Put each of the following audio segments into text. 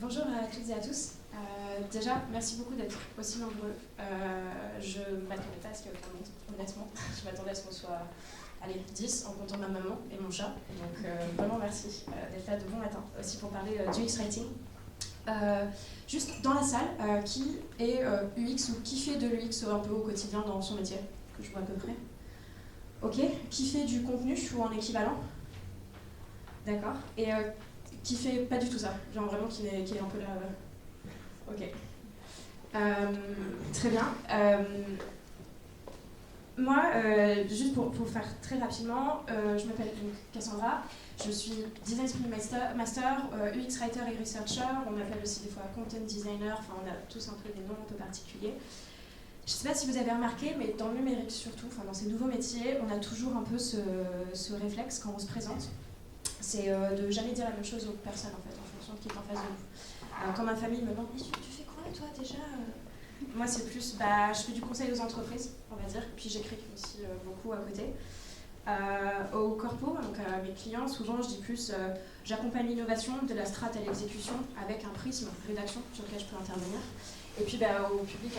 Bonjour à toutes et à tous. Déjà, merci beaucoup d'être aussi nombreux. Je ne m'attendais pas à ce qu'il y ait autant de monde, honnêtement. Je m'attendais à ce qu'on soit, allez, 10 en comptant ma maman et mon chat. Donc vraiment merci d'être là de bon matin, aussi pour parler du X-Writing. Juste dans la salle, qui est UX ou qui fait de l'UX un peu au quotidien dans son métier, que je vois à peu près. Ok. Qui fait du contenu ou en équivalent? D'accord. Et qui fait pas du tout ça, genre vraiment qui est un peu là. Ok. Très bien. Moi, juste pour faire très rapidement, je m'appelle donc Cassandra, je suis Design Sprint Master, UX Writer et Researcher, on m'appelle aussi des fois Content Designer, enfin on a tous un peu des noms un peu particuliers. Je ne sais pas si vous avez remarqué, mais dans le numérique surtout, enfin dans ces nouveaux métiers, on a toujours un peu ce réflexe quand on se présente. C'est de jamais dire la même chose aux personnes en fait, en fonction de qui est en face de nous. Quand ma famille me demande tu fais quoi toi déjà Moi c'est plus, je fais du conseil aux entreprises, on va dire, puis j'écris aussi beaucoup à côté. Au corpo, donc à mes clients, souvent je dis plus j'accompagne l'innovation de la strat à l'exécution avec un prisme rédaction sur lequel je peux intervenir. Et puis au public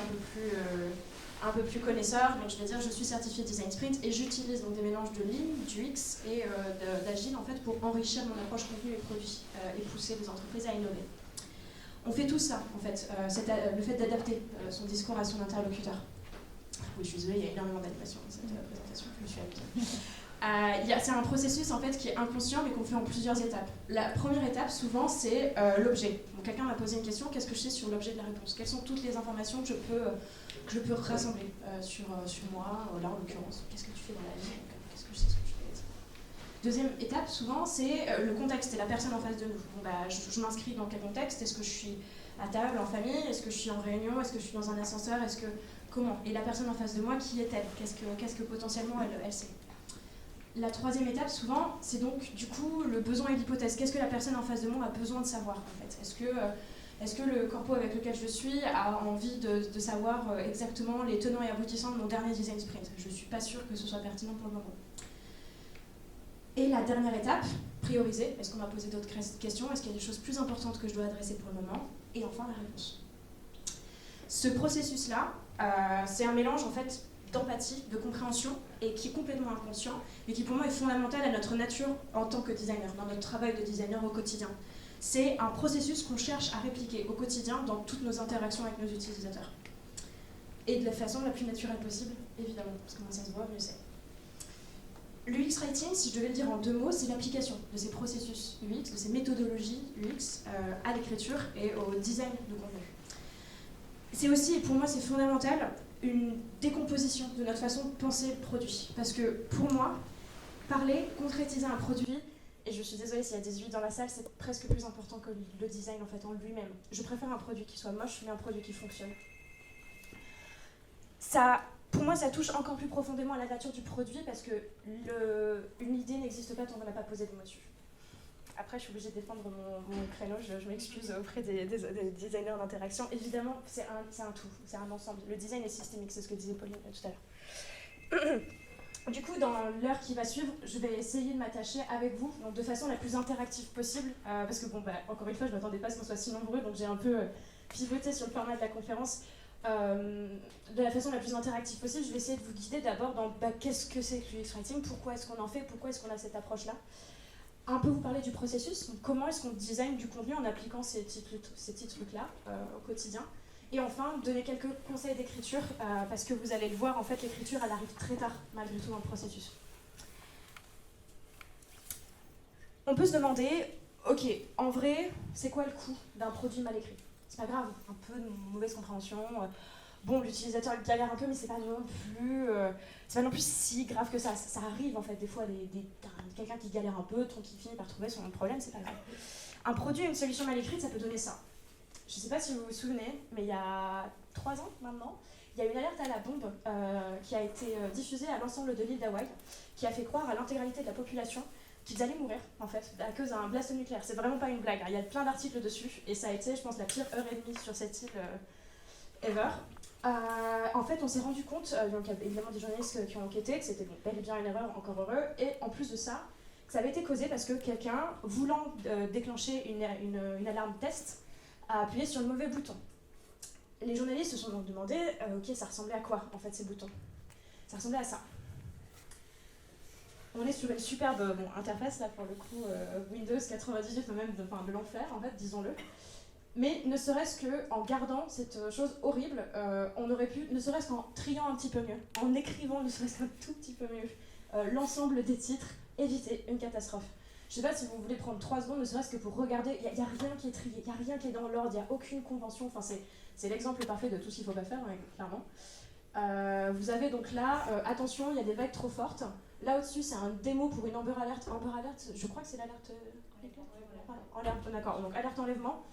un peu plus connaisseur, donc je vais dire je suis certifiée Design Sprint et j'utilise donc des mélanges de Lean, du X et d'Agile en fait pour enrichir mon approche contenu et produit et pousser les entreprises à innover. On fait tout ça en fait, le fait d'adapter son discours à son interlocuteur. Oui, je suis désolée, il y a énormément d'animation dans cette présentation, je me suis habituée. C'est un processus en fait qui est inconscient mais qu'on fait en plusieurs étapes. La première étape souvent c'est l'objet. Donc quelqu'un m'a posé une question, qu'est-ce que je sais sur l'objet de la réponse? Quelles sont toutes les informations que je peux rassembler sur moi, là en l'occurrence, qu'est-ce que tu fais dans la vie, qu'est-ce que je sais ce que tu fais. Deuxième étape souvent c'est le contexte et la personne en face de nous. Bon, je m'inscris dans quel contexte? Est-ce que je suis à table, en famille? Est-ce que je suis en réunion? Est-ce que je suis dans un ascenseur? Comment? Et la personne en face de moi, qui est-elle? Qu'est-ce que potentiellement elle sait? La troisième étape, souvent, c'est donc du coup le besoin et l'hypothèse. Qu'est-ce que la personne en face de moi a besoin de savoir en fait? Est-ce que le corpo avec lequel je suis a envie de savoir exactement les tenants et aboutissants de mon dernier design sprint? Je ne suis pas sûre que ce soit pertinent pour le moment. Et la dernière étape, prioriser. Est-ce qu'on m'a posé d'autres questions? Est-ce qu'il y a des choses plus importantes que je dois adresser pour le moment? Et enfin, la réponse. Ce processus-là, c'est un mélange en fait d'empathie, de compréhension, et qui est complètement inconscient, mais qui pour moi est fondamental à notre nature en tant que designer, dans notre travail de designer au quotidien. C'est un processus qu'on cherche à répliquer au quotidien dans toutes nos interactions avec nos utilisateurs. Et de la façon la plus naturelle possible, évidemment, parce que moins ça se voit, mieux c'est. L'UX Writing, si je devais le dire en 2 mots, c'est l'application de ces processus UX, de ces méthodologies UX à l'écriture et au design de contenu. C'est aussi, pour moi c'est fondamental, une décomposition de notre façon de penser le produit. Parce que pour moi, parler, concrétiser un produit, et je suis désolée s'il y a 18 dans la salle, c'est presque plus important que le design en fait en lui-même. Je préfère un produit qui soit moche, mais un produit qui fonctionne. Pour moi, ça touche encore plus profondément à la nature du produit parce que une idée n'existe pas tant qu'on n'a pas posé de mots dessus. Après, je suis obligée de défendre mon créneau, je m'excuse auprès des designers d'interaction. Évidemment, c'est un tout, c'est un ensemble. Le design est systémique, c'est ce que disait Pauline tout à l'heure. Du coup, dans l'heure qui va suivre, je vais essayer de m'attacher avec vous donc de façon la plus interactive possible, parce que, encore une fois, je ne m'attendais pas à ce qu'on soit si nombreux, donc j'ai un peu pivoté sur le format de la conférence. De la façon la plus interactive possible, je vais essayer de vous guider d'abord dans qu'est-ce que c'est que l'UX Writing, pourquoi est-ce qu'on en fait, pourquoi est-ce qu'on a cette approche-là. Un peu vous parler du processus, donc comment est-ce qu'on design du contenu en appliquant ces petits trucs-là au quotidien. Et enfin, donner quelques conseils d'écriture, parce que vous allez le voir, en fait, l'écriture, elle arrive très tard, malgré tout, dans le processus. On peut se demander, ok, en vrai, c'est quoi le coût d'un produit mal écrit? C'est pas grave, un peu de mauvaise compréhension. Bon, l'utilisateur il galère un peu, mais c'est pas non plus si grave que ça. Ça arrive en fait, des fois, quelqu'un qui galère un peu, qui finit par trouver son problème, c'est pas grave. Un produit, une solution mal écrite, ça peut donner ça. Je sais pas si vous vous souvenez, mais il y a 3 ans maintenant, il y a une alerte à la bombe qui a été diffusée à l'ensemble de l'île d'Hawaï, qui a fait croire à l'intégralité de la population qu'ils allaient mourir, en fait, à cause d'un blast nucléaire. C'est vraiment pas une blague, hein. Il y a plein d'articles dessus, et ça a été, je pense, la pire heure et demie sur cette île ever. En fait, on s'est rendu compte, donc il y a évidemment des journalistes qui ont enquêté, que c'était bel et bien une erreur, encore heureux, et en plus de ça, que ça avait été causé parce que quelqu'un, voulant déclencher une alarme test, a appuyé sur le mauvais bouton. Les journalistes se sont donc demandé, ok, ça ressemblait à quoi en fait ces boutons? Ça ressemblait à ça. On est sur une superbe interface là pour le coup, Windows 98, même de l'enfer en fait, disons-le. Mais ne serait-ce qu'en gardant cette chose horrible, on aurait pu, ne serait-ce qu'en triant un petit peu mieux, en écrivant ne serait-ce qu'un tout petit peu mieux, l'ensemble des titres, éviter une catastrophe. Je ne sais pas si vous voulez prendre 3 secondes, ne serait-ce que pour regarder, il n'y a rien qui est trié, il n'y a rien qui est dans l'ordre, il n'y a aucune convention, enfin c'est l'exemple parfait de tout ce qu'il ne faut pas faire, ouais, clairement. Vous avez donc là, attention, il y a des vagues trop fortes. Là au-dessus, c'est un démo pour une Amber Alert. Amber Alert, je crois que c'est l'alerte... D'accord, donc alerte enlèvement.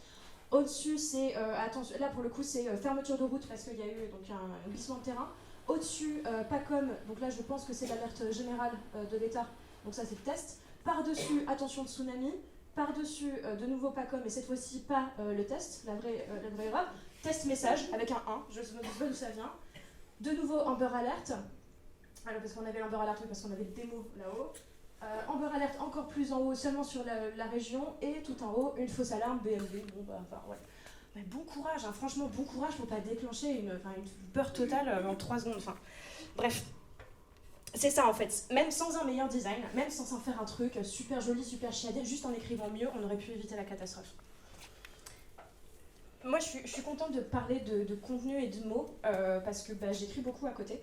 Au-dessus, c'est, attention, là pour le coup, c'est fermeture de route parce qu'il y a eu donc, un glissement de terrain. Au-dessus, PACOM, donc là je pense que c'est l'alerte générale de l'État, donc ça c'est le test. Par-dessus, attention tsunami. Par-dessus, de nouveau PACOM, et cette fois-ci pas le test, la vraie erreur. Test message avec un 1, je ne me dis pas d'où ça vient. De nouveau Amber Alert, alors parce qu'on avait l'Amber Alert, oui, parce qu'on avait le démo là-haut. Amber Alert encore plus en haut, seulement sur la région, et tout en haut, une fausse alarme BMV. Bon, bah, enfin, ouais. Mais bon courage, hein, franchement, bon courage pour pas déclencher une peur totale en 3 secondes. Enfin, bref, c'est ça en fait. Même sans un meilleur design, même sans en faire un truc super joli, super chiadé, juste en écrivant mieux, on aurait pu éviter la catastrophe. Moi, je suis contente de parler de contenu et de mots, parce que bah, j'écris beaucoup à côté.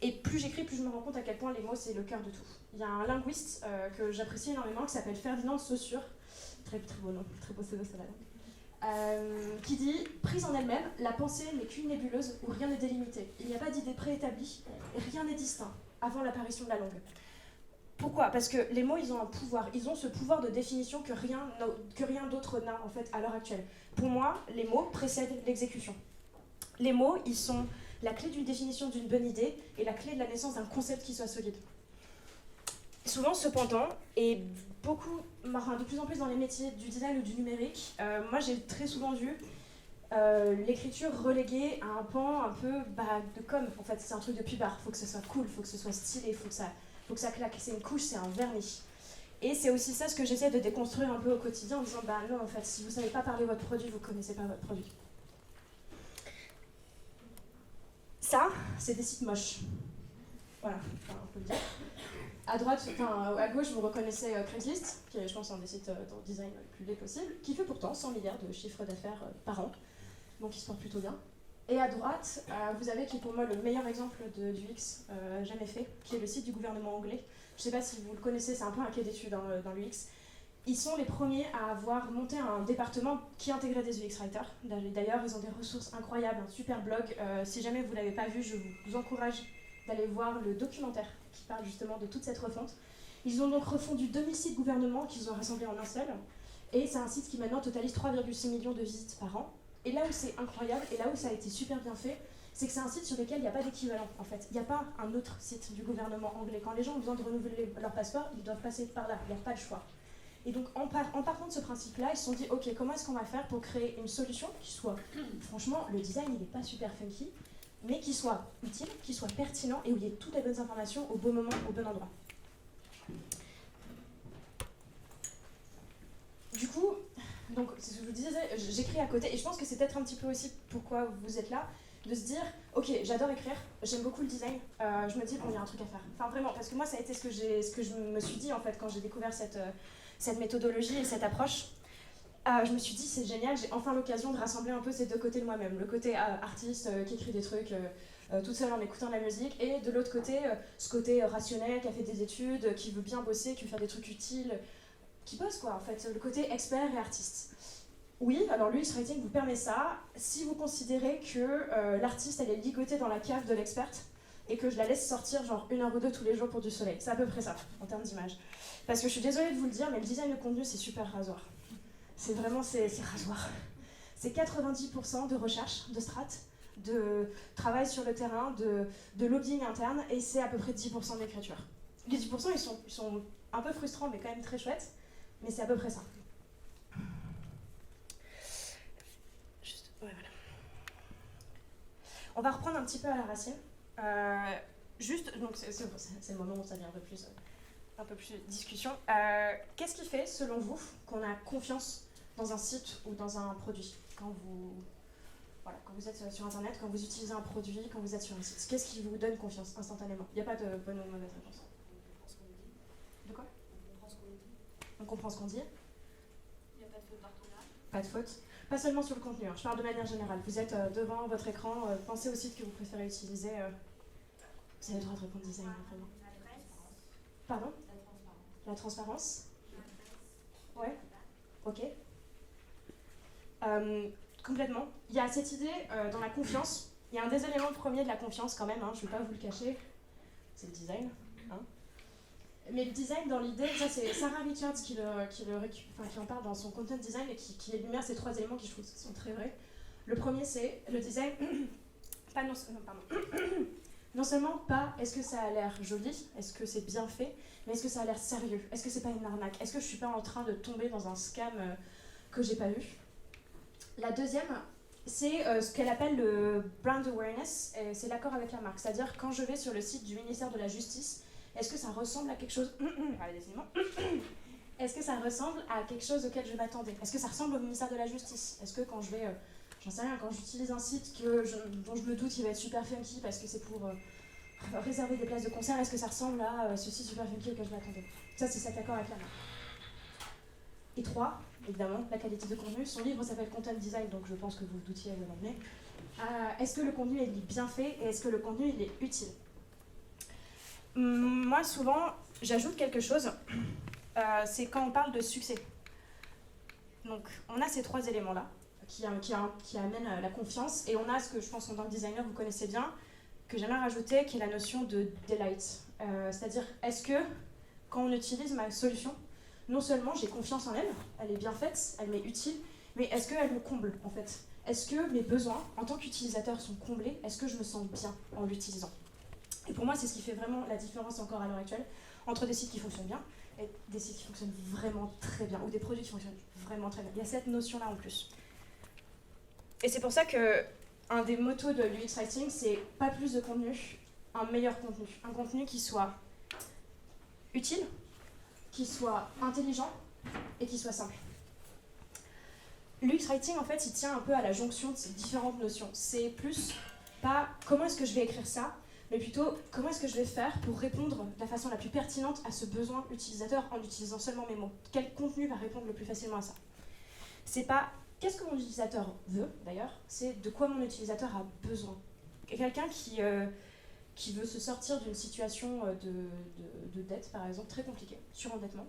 Et plus j'écris, plus je me rends compte à quel point les mots, c'est le cœur de tout. Il y a un linguiste que j'apprécie énormément, qui s'appelle Ferdinand de Saussure, très beau nom, très beau pseudo, ça va, qui dit « Prise en elle-même, la pensée n'est qu'une nébuleuse où rien n'est délimité. Il n'y a pas d'idée préétablie et rien n'est distinct avant l'apparition de la langue. » Pourquoi? Parce que les mots, ils ont un pouvoir. Ils ont ce pouvoir de définition que rien d'autre n'a, en fait, à l'heure actuelle. Pour moi, les mots précèdent l'exécution. Les mots, ils sont la clé d'une définition d'une bonne idée et la clé de la naissance d'un concept qui soit solide. Souvent, cependant, et de plus en plus dans les métiers du design ou du numérique, moi j'ai très souvent vu l'écriture reléguée à un pan un peu de com. En fait, c'est un truc de pubard. Il faut que ce soit cool, il faut que ce soit stylé, il faut que ça claque. C'est une couche, c'est un vernis. Et c'est aussi ça ce que j'essaie de déconstruire un peu au quotidien en disant non, en fait, si vous ne savez pas parler votre produit, vous ne connaissez pas votre produit. Ça, c'est des sites moches. Voilà, on peut le dire. À gauche, vous reconnaissez Craigslist, qui est, je pense, un des sites de design le plus laid possible, qui fait pourtant 100 milliards de chiffre d'affaires par an, donc il se porte plutôt bien. Et à droite, vous avez qui est pour moi le meilleur exemple du UX jamais fait, qui est le site du gouvernement anglais. Je ne sais pas si vous le connaissez, c'est un peu un quai d'études dans l'UX. Ils sont les premiers à avoir monté un département qui intégrait des UX writers. D'ailleurs, ils ont des ressources incroyables, un super blog. Si jamais vous ne l'avez pas vu, je vous encourage d'aller voir le documentaire qui parle justement de toute cette refonte. Ils ont donc refondu 2000 sites gouvernement qu'ils ont rassemblés en un seul. Et c'est un site qui maintenant totalise 3,6 millions de visites par an. Et là où c'est incroyable, et là où ça a été super bien fait, c'est que c'est un site sur lequel il n'y a pas d'équivalent, en fait. Il n'y a pas un autre site du gouvernement anglais. Quand les gens ont besoin de renouveler leur passeport, ils doivent passer par là, il n'y a pas de choix. Et donc, en partant de ce principe-là, ils se sont dit, ok, comment est-ce qu'on va faire pour créer une solution qui soit, franchement, le design, il n'est pas super funky, mais qui soit utile, qui soit pertinent, et où il y ait toutes les bonnes informations au bon moment, au bon endroit. Du coup, donc, c'est ce que je vous disais, j'écris à côté, et je pense que c'est peut-être un petit peu aussi pourquoi vous êtes là, de se dire, ok, j'adore écrire, j'aime beaucoup le design, je me dis, bon, il y a un truc à faire. Enfin, vraiment, parce que moi, ça a été ce que je me suis dit, en fait, quand j'ai découvert cette méthodologie et cette approche. Je me suis dit, c'est génial, j'ai enfin l'occasion de rassembler un peu ces deux côtés de moi-même. Le côté artiste qui écrit des trucs toute seule en écoutant de la musique, et de l'autre côté, ce côté rationnel, qui a fait des études, qui veut bien bosser, qui veut faire des trucs utiles, qui bosse quoi, en fait, le côté expert et artiste. Oui, alors l'UX Writing vous permet ça, si vous considérez que l'artiste, elle est ligotée dans la cave de l'experte, et que je la laisse sortir genre 1 heure ou 2 tous les jours pour du soleil. C'est à peu près ça, en termes d'image. Parce que je suis désolée de vous le dire, mais le design de contenu, c'est super rasoir. C'est vraiment, c'est rasoir. C'est 90% de recherche, de strat, de travail sur le terrain, de lobbying interne, et c'est à peu près 10% d'écriture. Les 10%, ils sont un peu frustrants, mais quand même très chouettes, mais c'est à peu près ça. Ouais, voilà. On va reprendre un petit peu à la racine. Juste, donc c'est le moment où ça devient un peu plus discussion. Qu'est-ce qui fait, selon vous, qu'on a confiance dans un site ou dans un produit, voilà, quand vous êtes sur Internet, quand vous utilisez un produit, quand vous êtes sur un site? Qu'est-ce qui vous donne confiance instantanément? Il n'y a pas de bonne ou de mauvaise réponse. De quoi? On comprend ce qu'on dit. Il n'y a pas de faute d'orthographe. Pas de faute. Pas seulement sur le contenu, hein. Je parle de manière générale. Vous êtes devant votre écran, pensez au site que vous préférez utiliser. Vous avez le droit de répondre design, vraiment. Pardon? La transparence. Ouais. Ok. Complètement. Il y a cette idée dans la confiance. Il y a un des éléments premiers de la confiance quand même, hein, je ne vais pas vous le cacher. C'est le design. Hein. Mais le design, dans l'idée, ça c'est Sarah Richards qui en parle dans son content design et qui énumère ces trois éléments qui je trouve sont très vrais. Le premier c'est le design, non seulement pas est-ce que ça a l'air joli, est-ce que c'est bien fait, mais est-ce que ça a l'air sérieux, est-ce que c'est pas une arnaque, est-ce que je suis pas en train de tomber dans un scam que j'ai pas vu. La deuxième, c'est ce qu'elle appelle le brand awareness, et c'est l'accord avec la marque, c'est-à-dire quand je vais sur le site du ministère de la Justice, est-ce que ça ressemble à quelque chose Est-ce que ça ressemble à quelque chose auquel je m'attendais? Est-ce que ça ressemble au ministère de la Justice? Est-ce que quand je vais, j'en sais rien, quand j'utilise un site dont je me doute qu'il va être super funky parce que c'est pour réserver des places de concert, est-ce que ça ressemble à ce site super funky auquel je m'attendais? Ça, c'est cet accord avec la marque. Et 3, évidemment, la qualité de contenu. Son livre s'appelle Content Design, donc je pense que vous vous doutiez de l'anglais. Est-ce que le contenu est bien fait et est-ce que le contenu il est utile? Moi, souvent, j'ajoute quelque chose, c'est quand on parle de succès. Donc, on a ces trois éléments-là qui amènent la confiance, et on a ce que je pense en tant que designer, vous connaissez bien, que j'aimerais rajouter, qui est la notion de delight. C'est-à-dire, est-ce que, quand on utilise ma solution, non seulement j'ai confiance en elle, elle est bien faite, elle m'est utile, mais est-ce qu'elle me comble, en fait? Est-ce que mes besoins, en tant qu'utilisateur, sont comblés? Est-ce que je me sens bien en l'utilisant? Et pour moi, c'est ce qui fait vraiment la différence encore à l'heure actuelle entre des sites qui fonctionnent bien et des sites qui fonctionnent vraiment très bien, ou des produits qui fonctionnent vraiment très bien. Il y a cette notion-là en plus. Et c'est pour ça que un des mottos de l'UX Writing, c'est pas plus de contenu, un meilleur contenu. Un contenu qui soit utile, qui soit intelligent et qui soit simple. L'UX Writing, en fait, il tient un peu à la jonction de ces différentes notions. C'est plus pas comment est-ce que je vais écrire ça, mais plutôt comment est-ce que je vais faire pour répondre de la façon la plus pertinente à ce besoin utilisateur en utilisant seulement mes mots. Quel contenu va répondre le plus facilement à ça? C'est pas qu'est-ce que mon utilisateur veut, d'ailleurs, c'est de quoi mon utilisateur a besoin. Quelqu'un qui veut se sortir d'une situation de dette, par exemple, très compliquée, surendettement,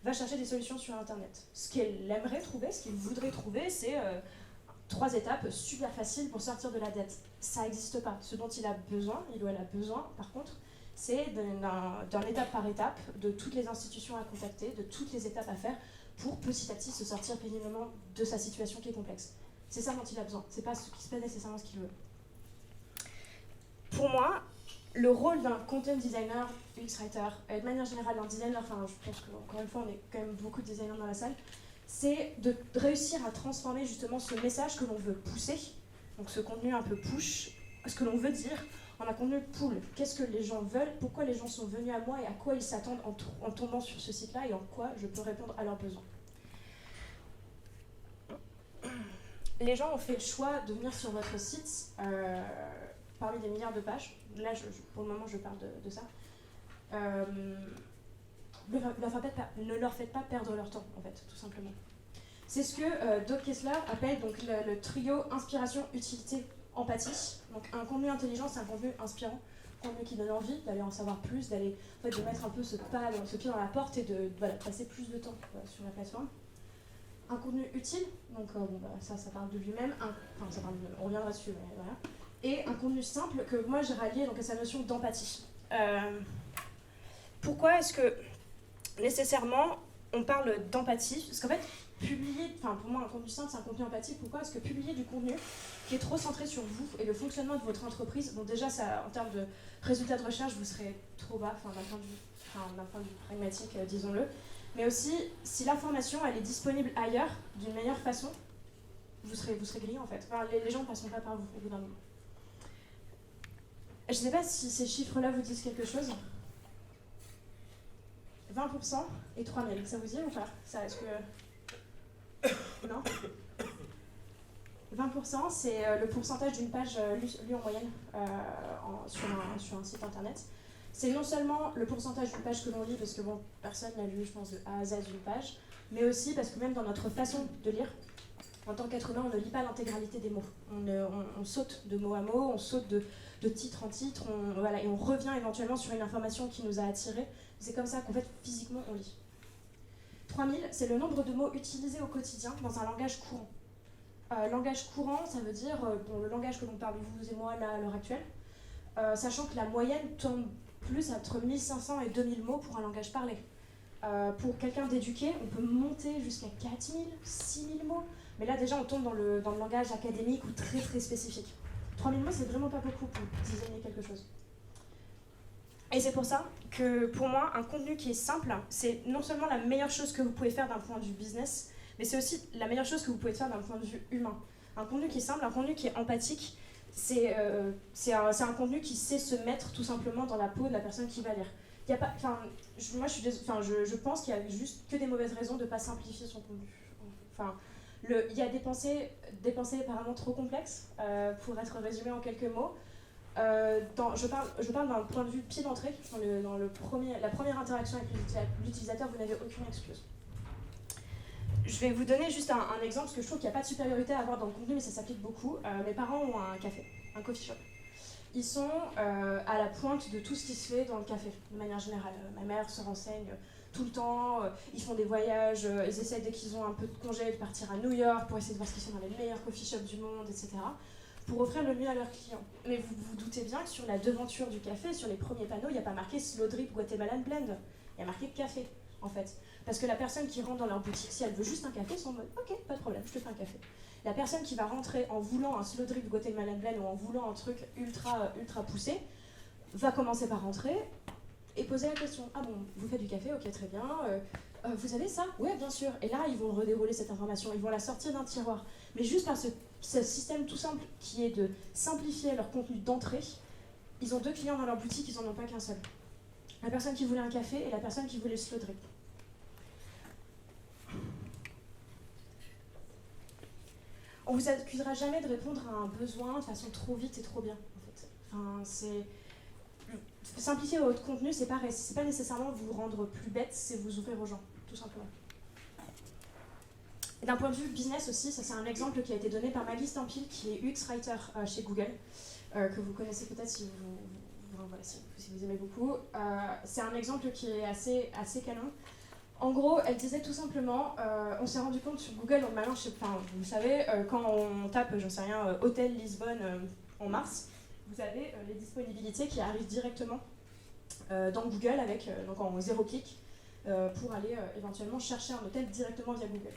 va chercher des solutions sur Internet. Ce qu'elle aimerait trouver, ce qu'il voudrait trouver, c'est 3 étapes super faciles pour sortir de la dette. Ça n'existe pas. Ce dont il a besoin, il ou elle a besoin, par contre, c'est d'un étape par étape, de toutes les institutions à contacter, de toutes les étapes à faire pour petit à petit se sortir péniblement de sa situation qui est complexe. C'est ça dont il a besoin. C'est pas ce qui se passe nécessairement ce qu'il veut. Pour moi, le rôle d'un content designer, UX writer, et de manière générale d'un designer, enfin je pense qu'encore une fois on est quand même beaucoup de designers dans la salle, c'est de réussir à transformer justement ce message que l'on veut pousser, donc ce contenu un peu push, ce que l'on veut dire, en un contenu pull. Qu'est-ce que les gens veulent, pourquoi les gens sont venus à moi et à quoi ils s'attendent en tombant sur ce site-là et en quoi je peux répondre à leurs besoins. Les gens ont fait le choix de venir sur votre site parmi des milliards de pages. Là, pour le moment, je parle de ça. Ne leur faites pas perdre leur temps, en fait, tout simplement. C'est ce que Doug Kessler appelle donc le trio inspiration-utilité-empathie. Donc un contenu intelligent, c'est un contenu inspirant, un contenu qui donne envie d'aller en savoir plus, d'aller en fait, de mettre un peu ce pied dans la porte et de passer plus de temps sur la plateforme. Un contenu utile, donc ça parle de lui-même, on reviendra dessus, mais voilà. Et un contenu simple que moi j'ai rallié donc, à sa notion d'empathie. Pourquoi est-ce que nécessairement on parle d'empathie? Parce qu'en fait, pour moi un contenu simple c'est un contenu empathique. Pourquoi est-ce que publier du contenu qui est trop centré sur vous et le fonctionnement de votre entreprise, bon déjà ça, en termes de résultats de recherche vous serez trop bas, d'un point de vue pragmatique disons-le, mais aussi si l'information elle est disponible ailleurs d'une meilleure façon, vous serez grillé en fait. Enfin, les gens ne passeront pas par vous au bout d'un moment. Je ne sais pas si ces chiffres-là vous disent quelque chose. 20% et 3000, ça vous dit ou pas? Ça, est-ce que... Non. 20%, c'est le pourcentage d'une page lue en moyenne sur un site internet. C'est non seulement le pourcentage d'une page que l'on lit, parce que bon, personne n'a lu, je pense, de A à Z d'une page, mais aussi parce que même dans notre façon de lire, en tant qu'être humain, on ne lit pas l'intégralité des mots. On saute de mot à mot, on saute de titre en titre, voilà, et on revient éventuellement sur une information qui nous a attirés. C'est comme ça qu'en fait, physiquement, on lit. 3000, c'est le nombre de mots utilisés au quotidien dans un langage courant. Langage courant, ça veut dire le langage que l'on parle, vous et moi, là, à l'heure actuelle, sachant que la moyenne tombe plus entre 1500 et 2000 mots pour un langage parlé. Pour quelqu'un d'éduqué, on peut monter jusqu'à 4000, 6000 mots, mais là déjà on tombe dans le langage académique ou très très spécifique. 3000 mots, c'est vraiment pas beaucoup pour designer quelque chose. Et c'est pour ça que pour moi, un contenu qui est simple, c'est non seulement la meilleure chose que vous pouvez faire d'un point de vue business, mais c'est aussi la meilleure chose que vous pouvez faire d'un point de vue humain. Un contenu qui est simple, un contenu qui est empathique, c'est un contenu qui sait se mettre tout simplement dans la peau de la personne qui va lire. Il y a pas, je pense qu'il y a juste que des mauvaises raisons de ne pas simplifier son contenu. Il y a des pensées apparemment trop complexes pour être résumées en quelques mots. Je parle d'un point de vue pied d'entrée. Dans la première interaction avec l'utilisateur, vous n'avez aucune excuse. Je vais vous donner juste un exemple, parce que je trouve qu'il n'y a pas de supériorité à avoir dans le contenu, mais ça s'applique beaucoup. Mes parents ont un café, un coffee shop. Ils sont à la pointe de tout ce qui se fait dans le café, de manière générale. Ma mère se renseigne tout le temps, ils font des voyages, ils essaient dès qu'ils ont un peu de congé de partir à New York pour essayer de voir ce qu'ils sont dans les meilleurs coffee shops du monde, etc. pour offrir le mieux à leurs clients. Mais vous vous doutez bien que sur la devanture du café, sur les premiers panneaux, il n'y a pas marqué Slow Drip Guatemalan Blend. Il y a marqué café, en fait. Parce que la personne qui rentre dans leur boutique, si elle veut juste un café, ils sont en mode « Ok, pas de problème, je te fais un café ». La personne qui va rentrer en voulant un Slow Drip Guatemalan Blend ou en voulant un truc ultra poussé, va commencer par rentrer et poser la question « Ah bon, vous faites du café, ok, très bien. Vous avez ça ? Oui, bien sûr. » Et là, ils vont redérouler cette information, ils vont la sortir d'un tiroir. Mais juste par ce système tout simple qui est de simplifier leur contenu d'entrée, ils ont deux clients dans leur boutique, ils n'en ont pas qu'un seul. La personne qui voulait un café et la personne qui voulait le slow drip. On vous accusera jamais de répondre à un besoin de façon trop vite et trop bien, en fait. Simplifier votre contenu, c'est pas nécessairement vous rendre plus bête, c'est vous ouvrir aux gens, tout simplement. Et d'un point de vue business aussi, ça c'est un exemple qui a été donné par Maggie Stampil, qui est UX Writer chez Google, que vous connaissez peut-être si vous aimez beaucoup. C'est un exemple qui est assez canon. En gros, elle disait tout simplement, on s'est rendu compte sur Google, donc maintenant, vous savez, quand on tape, j'en sais rien, Hôtel Lisbonne en mars, vous avez les disponibilités qui arrivent directement dans Google, donc en 0 clic, pour aller éventuellement chercher un hôtel directement via Google.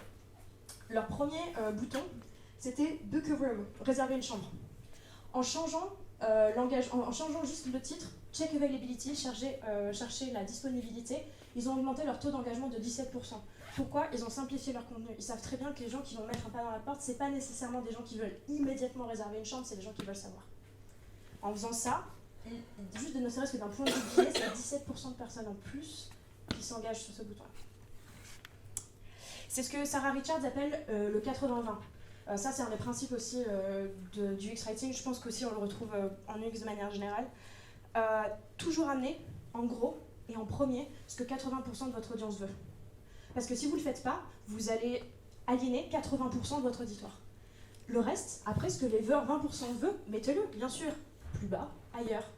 Leur premier bouton, c'était « Book a room », réserver une chambre. En changeant juste le titre, « Check availability », chercher la disponibilité, ils ont augmenté leur taux d'engagement de 17%. Pourquoi ? Ils ont simplifié leur contenu. Ils savent très bien que les gens qui vont mettre un pas dans la porte, c'est pas nécessairement des gens qui veulent immédiatement réserver une chambre, c'est des gens qui veulent savoir. En faisant ça, juste ne serait-ce que d'un point de vue billet, c'est 17% de personnes en plus qui s'engagent sur ce bouton-là. C'est ce que Sarah Richards appelle le 80-20. Ça, c'est un des principes aussi du UX Writing. Je pense qu'aussi on le retrouve en UX de manière générale. Toujours amener, en gros et en premier, ce que 80% de votre audience veut. Parce que si vous ne le faites pas, vous allez aliéner 80% de votre auditoire. Le reste, après, ce que les 20% veulent, mettez-le, bien sûr, plus bas, ailleurs,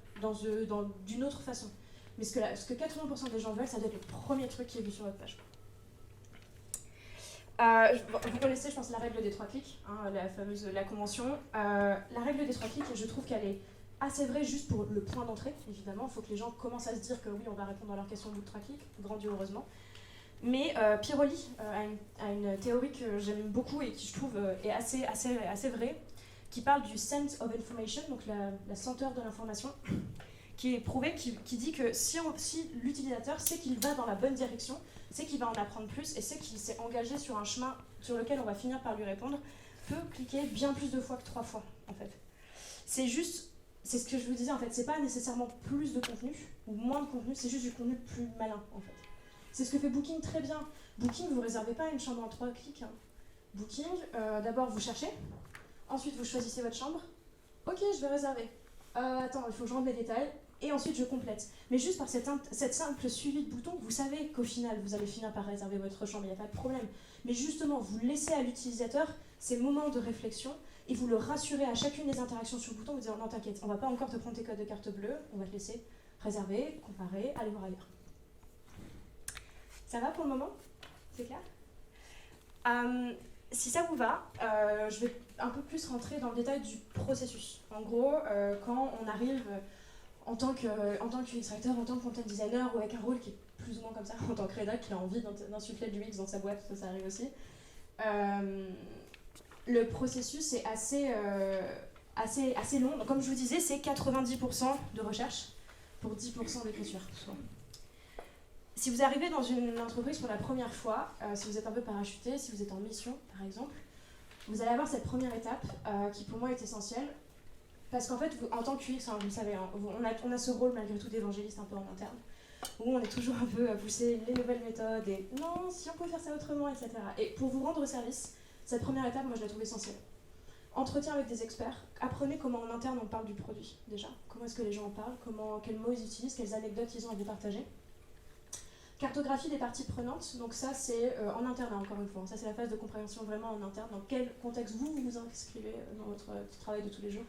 d'une autre façon. Mais ce que 80% des gens veulent, ça doit être le premier truc qui est vu sur votre page. Vous connaissez, je pense, la règle des 3 clics, hein, la convention. La règle des 3 clics, je trouve qu'elle est assez vraie juste pour le point d'entrée, évidemment. Il faut que les gens commencent à se dire que oui, on va répondre à leurs questions au bout de 3 clics, grandios heureusement. Mais Piroli a une théorie que j'aime beaucoup et qui, je trouve, est assez vraie, qui parle du sense of information, donc la senteur de l'information, qui est prouvée, qui dit que si l'utilisateur sait qu'il va dans la bonne direction, sait qu'il va en apprendre plus et sait qu'il s'est engagé sur un chemin sur lequel on va finir par lui répondre, peut cliquer bien plus de fois que 3 fois, en fait. C'est ce que je vous disais, en fait, c'est pas nécessairement plus de contenu ou moins de contenu, c'est juste du contenu plus malin, en fait. C'est ce que fait Booking très bien. Booking, vous ne réservez pas une chambre en 3 clics. Hein. Booking, d'abord vous cherchez, ensuite vous choisissez votre chambre. Ok, je vais réserver. Attends, il faut que je rentre mes détails. Et ensuite je complète. Mais juste par cette simple suivi de boutons, vous savez qu'au final vous allez finir par réserver votre chambre, il n'y a pas de problème. Mais justement, vous laissez à l'utilisateur ces moments de réflexion et vous le rassurez à chacune des interactions sur le bouton, vous disant non t'inquiète, on va pas encore te prendre tes codes de carte bleue, on va te laisser réserver, comparer, aller voir ailleurs. Ça va pour le moment? C'est clair? Si ça vous va, je vais un peu plus rentrer dans le détail du processus. En gros, quand on arrive en tant que UX writer, en tant que content designer, ou avec un rôle qui est plus ou moins comme ça, en tant que rédac qui a envie d'insuffler du UX dans sa boîte, ça arrive aussi. Le processus est assez long. Donc, comme je vous disais, c'est 90% de recherche pour 10% d'écriture. Si vous arrivez dans une entreprise pour la première fois, si vous êtes un peu parachuté, si vous êtes en mission par exemple, vous allez avoir cette première étape qui pour moi est essentielle. Parce qu'en fait, vous, en tant que UX, vous le savez, hein, on a ce rôle malgré tout d'évangéliste un peu en interne, où on est toujours un peu à pousser les nouvelles méthodes et non, si on peut faire ça autrement, etc. Et pour vous rendre service, cette première étape, moi je la trouve essentielle. Entretien avec des experts, apprenez comment en interne on parle du produit déjà, comment est-ce que les gens en parlent, quels mots ils utilisent, quelles anecdotes ils ont à vous partager. Cartographie des parties prenantes, donc ça c'est en interne encore une fois, ça c'est la phase de compréhension vraiment en interne, dans quel contexte vous vous inscrivez dans votre travail de tous les jours.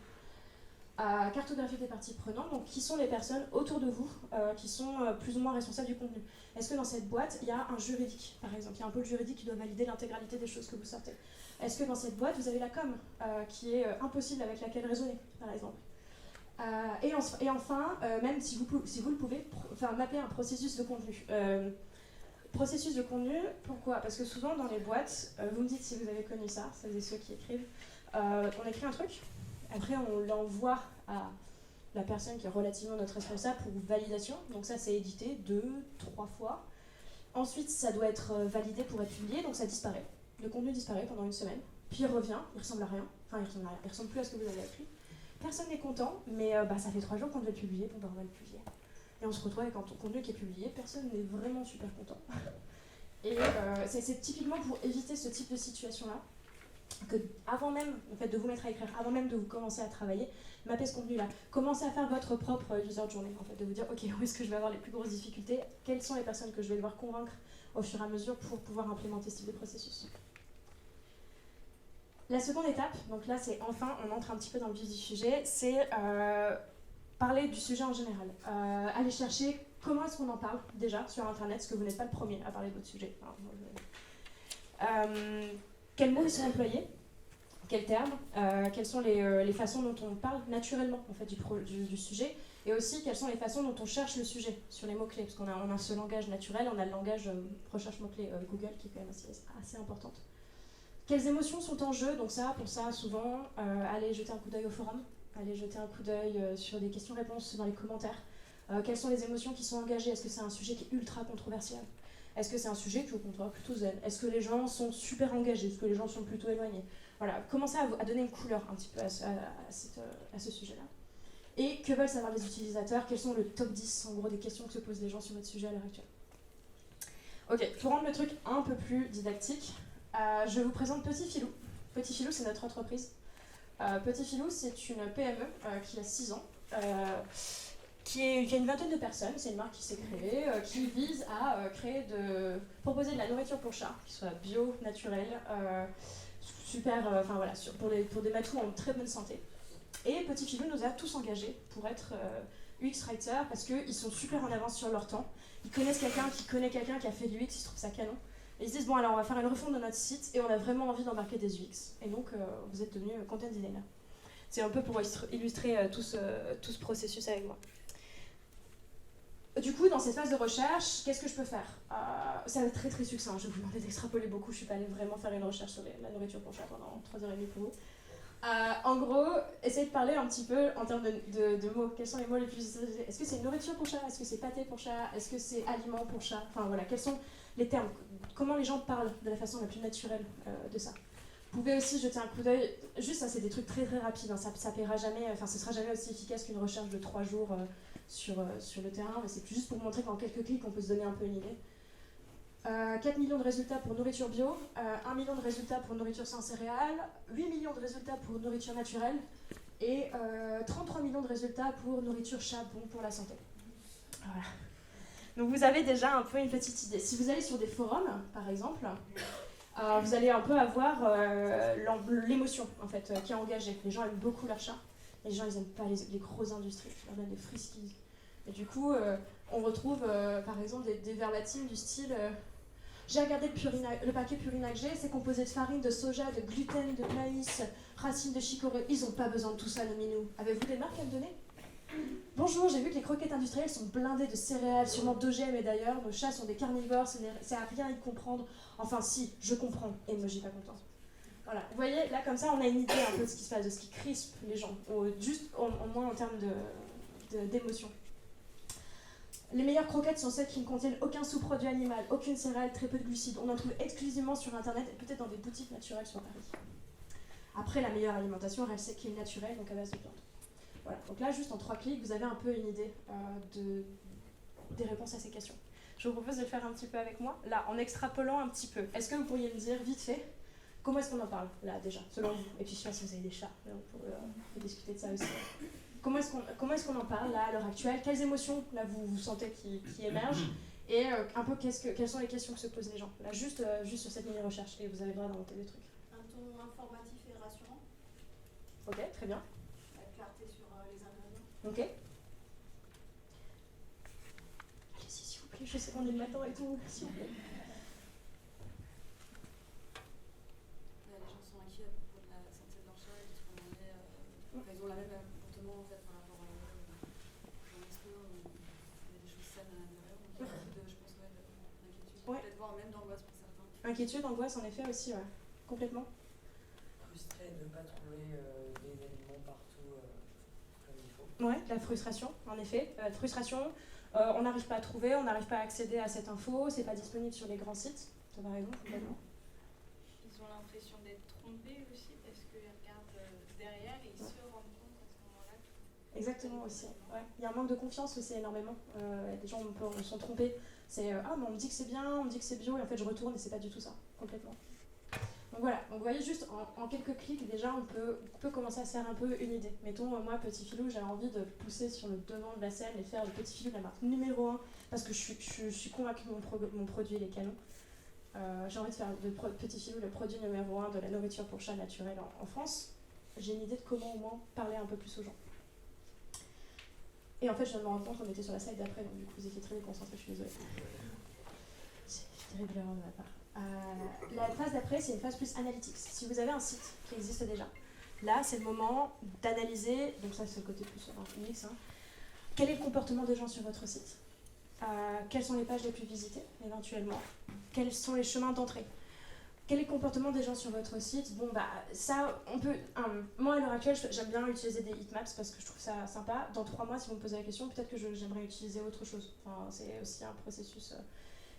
Cartographie des parties prenantes, donc qui sont les personnes autour de vous qui sont plus ou moins responsables du contenu. Est-ce que dans cette boîte, il y a un juridique, par exemple, il y a un pôle juridique qui doit valider l'intégralité des choses que vous sortez? Est-ce que dans cette boîte, vous avez la com, qui est impossible avec laquelle raisonner, par exemple? Et enfin, même si vous le pouvez, mapper un processus de contenu. Processus de contenu, pourquoi? Parce que souvent dans les boîtes, vous me dites si vous avez connu ça, celles et ceux qui écrivent, on écrit un truc, après on l'envoie à la personne qui est relativement notre responsable pour validation, donc ça c'est édité 2-3 fois. Ensuite ça doit être validé pour être publié, donc ça disparaît. Le contenu disparaît pendant une semaine, puis il revient, il ressemble à rien, il ressemble plus à ce que vous avez écrit. Personne n'est content, mais ça fait 3 jours qu'on doit le publier, on va le publier. Et on se retrouve avec un contenu qui est publié, personne n'est vraiment super content. Et c'est typiquement pour éviter ce type de situation-là, que avant même en fait, de vous mettre à écrire, avant même de vous commencer à travailler, mapper ce contenu-là. Commencez à faire votre propre user journey, en fait, de vous dire, ok, où est-ce que je vais avoir les plus grosses difficultés, quelles sont les personnes que je vais devoir convaincre au fur et à mesure pour pouvoir implémenter ce type de processus. La seconde étape, donc là c'est enfin, on entre un petit peu dans le vif du sujet, c'est parler du sujet en général. Aller chercher comment est-ce qu'on en parle déjà sur Internet, parce que vous n'êtes pas le premier à parler de votre sujet. Quels mots ils sont employés, quels termes, quelles sont les façons dont on parle naturellement en fait, du sujet, et aussi quelles sont les façons dont on cherche le sujet sur les mots-clés, parce qu'on a ce langage naturel, on a le langage recherche mots-clés Google qui est quand même assez importante. Quelles émotions sont en jeu? Donc pour ça, souvent, allez jeter un coup d'œil au forum, allez jeter un coup d'œil sur des questions-réponses dans les commentaires. Quelles sont les émotions qui sont engagées? Est-ce que c'est un sujet qui est ultra controversial? Est-ce que c'est un sujet qui est au contraire plutôt zen? Est-ce que les gens sont super engagés? Est-ce que les gens sont plutôt éloignés? Voilà, commencez à donner une couleur un petit peu à ce sujet-là. Et que veulent savoir les utilisateurs? Quels sont le top 10 en gros des questions que se posent les gens sur votre sujet à l'heure actuelle? Ok, pour rendre le truc un peu plus didactique, je vous présente Petit Filou. Petit Filou, c'est notre entreprise. Petit Filou, c'est une PME qui a 6 ans, qui a une vingtaine de personnes. C'est une marque qui s'est créée, qui vise à proposer de la nourriture pour chat, qui soit bio, naturelle, super, pour des matous en très bonne santé. Et Petit Filou nous a tous engagés pour être UX Writer parce qu'ils sont super en avance sur leur temps. Ils connaissent quelqu'un qui connaît quelqu'un qui a fait du UX, ils trouvent ça canon. Et ils se disent, bon alors on va faire une refonte de notre site et on a vraiment envie d'embarquer des UX. Et donc vous êtes devenus content designer. C'est un peu pour illustrer tout ce processus avec moi. Du coup, dans cette phase de recherche, qu'est-ce que je peux faire? Ça va être très très succinct, je vais vous demander d'extrapoler beaucoup, je ne suis pas allée vraiment faire une recherche sur la nourriture pour chat pendant 3h30 pour vous. En gros, essayez de parler un petit peu en termes de mots. Quels sont les mots les plus utilisés? Est-ce que c'est nourriture pour chat? Est-ce que c'est pâté pour chat? Est-ce que c'est aliment pour chat? Enfin voilà, quels sont les termes? Comment les gens parlent de la façon la plus naturelle de ça? Vous pouvez aussi jeter un coup d'œil, juste ça c'est des trucs très très rapides, hein, ça paiera jamais, ce sera jamais aussi efficace qu'une recherche de 3 jours sur le terrain, mais c'est juste pour vous montrer qu'en quelques clics on peut se donner un peu une idée. 4 millions de résultats pour nourriture bio, 1 million de résultats pour nourriture sans céréales, 8 millions de résultats pour nourriture naturelle et 33 millions de résultats pour nourriture chat bon pour la santé. Voilà. Donc vous avez déjà un peu une petite idée. Si vous allez sur des forums, par exemple, vous allez un peu avoir l'émotion en fait, qui est engagée. Les gens aiment beaucoup leur chat, et les gens ils n'aiment pas les grosses industries, ils leur donnent des friskies. Et du coup, on retrouve par exemple des verbatims du style j'ai regardé le paquet Purina que j'ai, c'est composé de farine, de soja, de gluten, de maïs, racines de chicorée. Ils n'ont pas besoin de tout ça, les minous. Avez-vous des marques à me donner? Bonjour, j'ai vu que les croquettes industrielles sont blindées de céréales, sûrement d'OGM, et d'ailleurs, nos chats sont des carnivores, c'est à rien y comprendre. Enfin si, je comprends, emoji pas content. Voilà, vous voyez, là comme ça, on a une idée un peu de ce qui se passe, de ce qui crispe les gens, juste au moins en termes d'émotion. Les meilleures croquettes sont celles qui ne contiennent aucun sous-produit animal, aucune céréale, très peu de glucides. On en trouve exclusivement sur internet et peut-être dans des boutiques naturelles sur Paris. Après, la meilleure alimentation reste celle qui est naturelle, donc à base de viande. Voilà, donc là, juste en 3 clics, vous avez un peu une idée des réponses à ces questions. Je vous propose de le faire un petit peu avec moi, là, en extrapolant un petit peu. Est-ce que vous pourriez me dire, vite fait, comment est-ce qu'on en parle, là, déjà, selon vous? Et puis, je sais pas si vous avez des chats, on pourrait discuter de ça aussi. Comment est-ce qu'on en parle, là, à l'heure actuelle? Quelles émotions, là, vous sentez qui émergent? Et un peu, quelles sont les questions que se posent les gens? Là, juste sur cette mini-recherche, et vous avez le droit d'inventer des trucs. Un ton informatif et rassurant. Ok, très bien. La clarté sur les ingrédients. Ok. Allez-y, s'il vous plaît, je sais qu'on est le matin et tout, s'il vous plaît. Là, les gens sont inquiets à propos de la santé de leur chat et de ce qu'on en est. Ils ont la même comportement en fait par rapport à l'organisme où il y a des choses saines à l'intérieur. Donc il y a beaucoup de, je pense, d'inquiétude. Ouais. Peut-être voire même d'angoisse pour certains. Inquiétude, angoisse, en effet aussi, ouais. Complètement. Frustré de ne pas trouver des aliments partout comme il faut. Ouais, la frustration, en effet. Frustration, on n'arrive pas à trouver, on n'arrive pas à accéder à cette info, c'est pas disponible sur les grands sites. Ça va raison, complètement. Ils ont l'impression d'être trompés aussi parce qu'ils regardent derrière et ils se rendent compte à ce moment-là. Exactement aussi. Ouais. Il y a un manque de confiance aussi énormément. Les gens sont trompés. C'est ah mais on me dit que c'est bien, on me dit que c'est bio et en fait je retourne et c'est pas du tout ça, complètement. Donc voilà, donc vous voyez juste en quelques clics déjà on peut commencer à se faire un peu une idée. Mettons moi Petit Filou, j'ai envie de pousser sur le devant de la scène et faire le Petit Filou de la marque numéro 1 parce que je suis convaincue que mon produit il est canon. J'ai envie de faire de Petit Filou le produit numéro 1 de la nourriture pour chat naturelle en France. J'ai une idée de comment au moins parler un peu plus aux gens. Et en fait, je viens de me rendre compte qu'on était sur la slide d'après, donc du coup, vous étiez très déconcentrés, je suis désolée. C'est une terrible erreur de ma part. La phase d'après, c'est une phase plus analytics. Si vous avez un site qui existe déjà, là, c'est le moment d'analyser, donc ça, c'est le côté plus UX, quel est le comportement des gens sur votre site? Quelles sont les pages les plus visitées, éventuellement? Quels sont les chemins d'entrée? Quel est le comportement des gens sur votre site? Bon, bah, ça, on peut... moi, à l'heure actuelle, j'aime bien utiliser des heatmaps parce que je trouve ça sympa. Dans 3 mois, si vous me posez la question, peut-être que j'aimerais utiliser autre chose. Enfin, c'est aussi un processus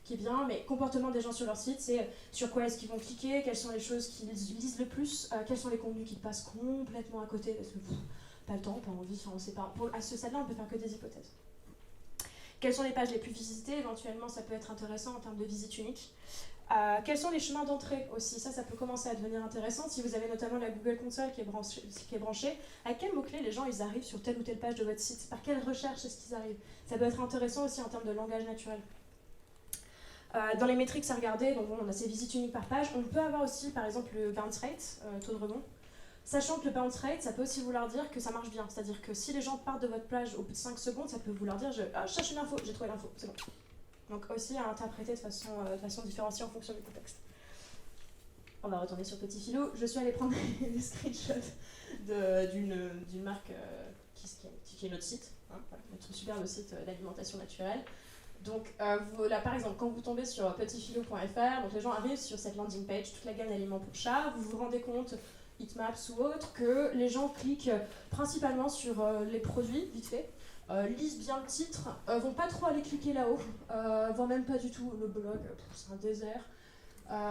qui est bien. Mais comportement des gens sur leur site, c'est sur quoi est-ce qu'ils vont cliquer, quelles sont les choses qu'ils lisent le plus, quels sont les contenus qui passent complètement à côté parce que pas le temps, pas envie, enfin, on sait pas. À ce stade-là, on peut faire que des hypothèses. Quelles sont les pages les plus visitées? Éventuellement, ça peut être intéressant en termes de visite unique. Quels sont les chemins d'entrée aussi? Ça peut commencer à devenir intéressant. Si vous avez notamment la Google Console qui est branchée, à quels mots-clés les gens ils arrivent sur telle ou telle page de votre site? Par quelle recherche est-ce qu'ils arrivent? Ça peut être intéressant aussi en termes de langage naturel. Dans les métriques à regarder, donc bon, on a ces visites uniques par page. On peut avoir aussi par exemple le bounce rate, taux de rebond. Sachant que le bounce rate, ça peut aussi vouloir dire que ça marche bien. C'est-à-dire que si les gens partent de votre page au bout de 5 secondes, ça peut vouloir dire je cherche une info, j'ai trouvé l'info, c'est bon. Donc aussi à interpréter de façon différenciée en fonction du contexte. On va retourner sur Petit Filou. Je suis allée prendre des screenshots d'une marque qui est notre site, voilà, notre superbe site d'alimentation naturelle. Donc là par exemple, quand vous tombez sur petitfilou.fr, donc les gens arrivent sur cette landing page, toute la gamme d'aliments pour chat, vous vous rendez compte, Heatmaps ou autre, que les gens cliquent principalement sur les produits, vite fait, lisent bien le titre, vont pas trop aller cliquer là-haut, voire même pas du tout le blog, c'est un désert.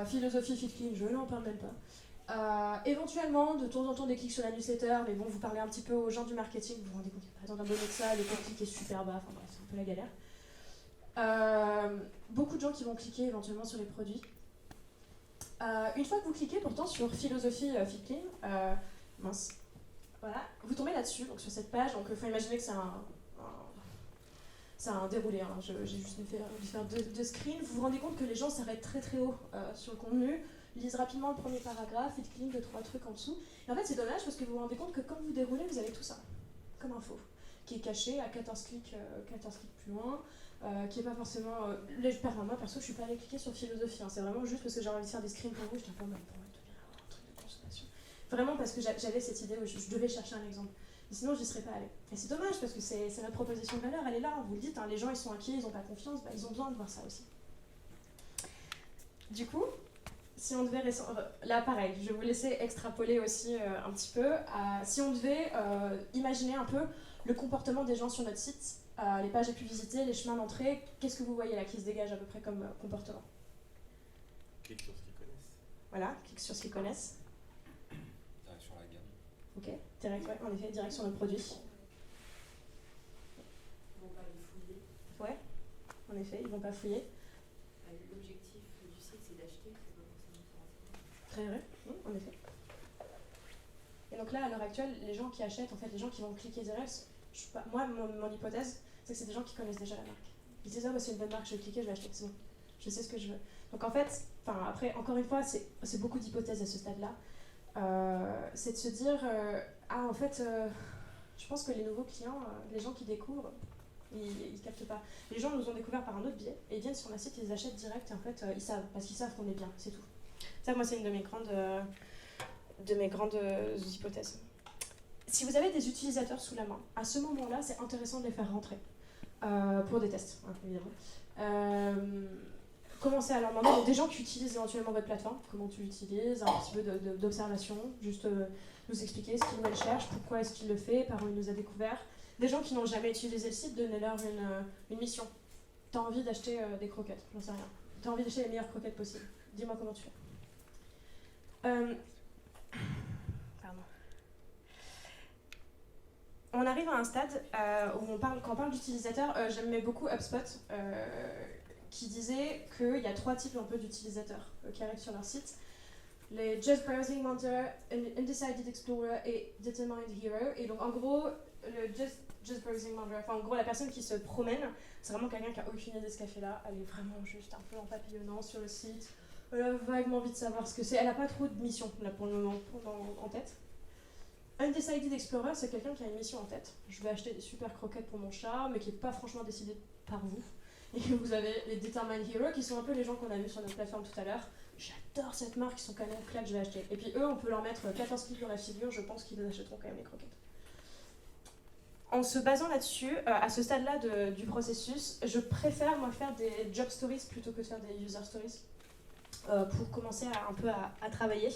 Philosophie Fit Clean, je n'en parle même pas. Éventuellement, de temps en temps des clics sur la newsletter, mais bon, vous parlez un petit peu aux gens du marketing, vous vous rendez compte qu'il n'y a pas besoin d'abonner de ça, le clic est super bas, enfin bref, c'est un peu la galère. Beaucoup de gens qui vont cliquer éventuellement sur les produits. Une fois que vous cliquez pourtant sur philosophie Fit Clean, voilà, vous tombez là-dessus, donc sur cette page. Donc il faut imaginer que c'est un déroulé. Hein. J'ai juste dû faire deux screens. Vous vous rendez compte que les gens s'arrêtent très très haut sur le contenu, lisent rapidement le premier paragraphe, Fit Clean, 2-3 trucs en dessous. Et en fait c'est dommage parce que vous vous rendez compte que quand vous déroulez, vous avez tout ça comme info, qui est caché à 14 clics plus loin. Qui est pas forcément. Moi perso, je suis pas allée cliquer sur philosophie. Hein. C'est vraiment juste parce que j'ai envie de faire des screens pour vous. Je dis pas mal pour un truc de consommation. Vraiment parce que j'avais cette idée où je devais chercher un exemple. Mais sinon, j'y serais pas allée. Et c'est dommage parce que c'est notre proposition de valeur, elle est là. Vous le dites, hein, les gens ils sont inquiets, ils ont pas confiance, ils ont besoin de voir ça aussi. Du coup, si on devait. Là, pareil, je vais vous laisser extrapoler aussi un petit peu. Si on devait imaginer un peu le comportement des gens sur notre site. Les pages les plus visitées, les chemins d'entrée, qu'est-ce que vous voyez là qui se dégage à peu près comme comportement? Clique sur ce qu'ils connaissent. Voilà, clique sur ce qu'ils connaissent. Direction la gamme. Ok, en effet, direction le produit. Ils vont pas les fouiller. Ouais, en effet, ils vont pas fouiller. L'objectif du site, c'est d'acheter, c'est pas forcément de se renseigner. Très vrai, en effet. Et donc là, à l'heure actuelle, les gens qui achètent, en fait, les gens qui vont cliquer direct, moi, mon hypothèse, c'est que c'est des gens qui connaissent déjà la marque. Ils se disent, c'est une bonne marque, je vais cliquer, je vais acheter, c'est bon. Je sais ce que je veux. Donc en fait, après, encore une fois, c'est beaucoup d'hypothèses à ce stade-là. C'est de se dire, je pense que les nouveaux clients, les gens qui découvrent, ils captent pas. Les gens nous ont découvert par un autre biais, et ils viennent sur notre site, ils achètent direct, et en fait, ils savent, parce qu'ils savent qu'on est bien, c'est tout. Ça, moi, c'est une de mes grandes hypothèses. Si vous avez des utilisateurs sous la main, à ce moment-là, c'est intéressant de les faire rentrer pour des tests, hein, évidemment. Commencez à leur demander des gens qui utilisent éventuellement votre plateforme, comment tu l'utilises, un petit peu d'observation, juste nous expliquer ce qu'ils cherchent, pourquoi est-ce qu'il le fait, par où il nous a découvert. Des gens qui n'ont jamais utilisé le site, donnez-leur une mission. T'as envie d'acheter des croquettes, j'en sais rien. T'as envie d'acheter les meilleures croquettes possibles. Dis-moi comment tu fais. On arrive à un stade où quand on parle d'utilisateurs, j'aimais beaucoup HubSpot qui disait qu'il y a 3 types un peu d'utilisateurs qui arrivent sur leur site. Les Just Browsing Wanderer, Undecided Explorer et Determined Hero. Et donc en gros, le Just Browsing Wanderer, en gros la personne qui se promène, c'est vraiment quelqu'un qui n'a aucune idée de ce qu'elle fait là. Elle est vraiment juste un peu en papillonnant sur le site. Elle a vaguement envie de savoir ce que c'est. Elle n'a pas trop de mission là pour le moment en tête. Undecided Explorer, c'est quelqu'un qui a une mission en tête. Je vais acheter des super croquettes pour mon chat, mais qui n'est pas franchement décidé par vous. Et vous avez les Determined Hero, qui sont un peu les gens qu'on a vus sur notre plateforme tout à l'heure. J'adore cette marque, ils sont quand même claques, je vais acheter. Et puis eux, on peut leur mettre 14 clics dans la figure, je pense qu'ils achèteront quand même les croquettes. En se basant là-dessus, à ce stade-là du processus, je préfère moi faire des job stories plutôt que de faire des user stories pour commencer un peu à travailler.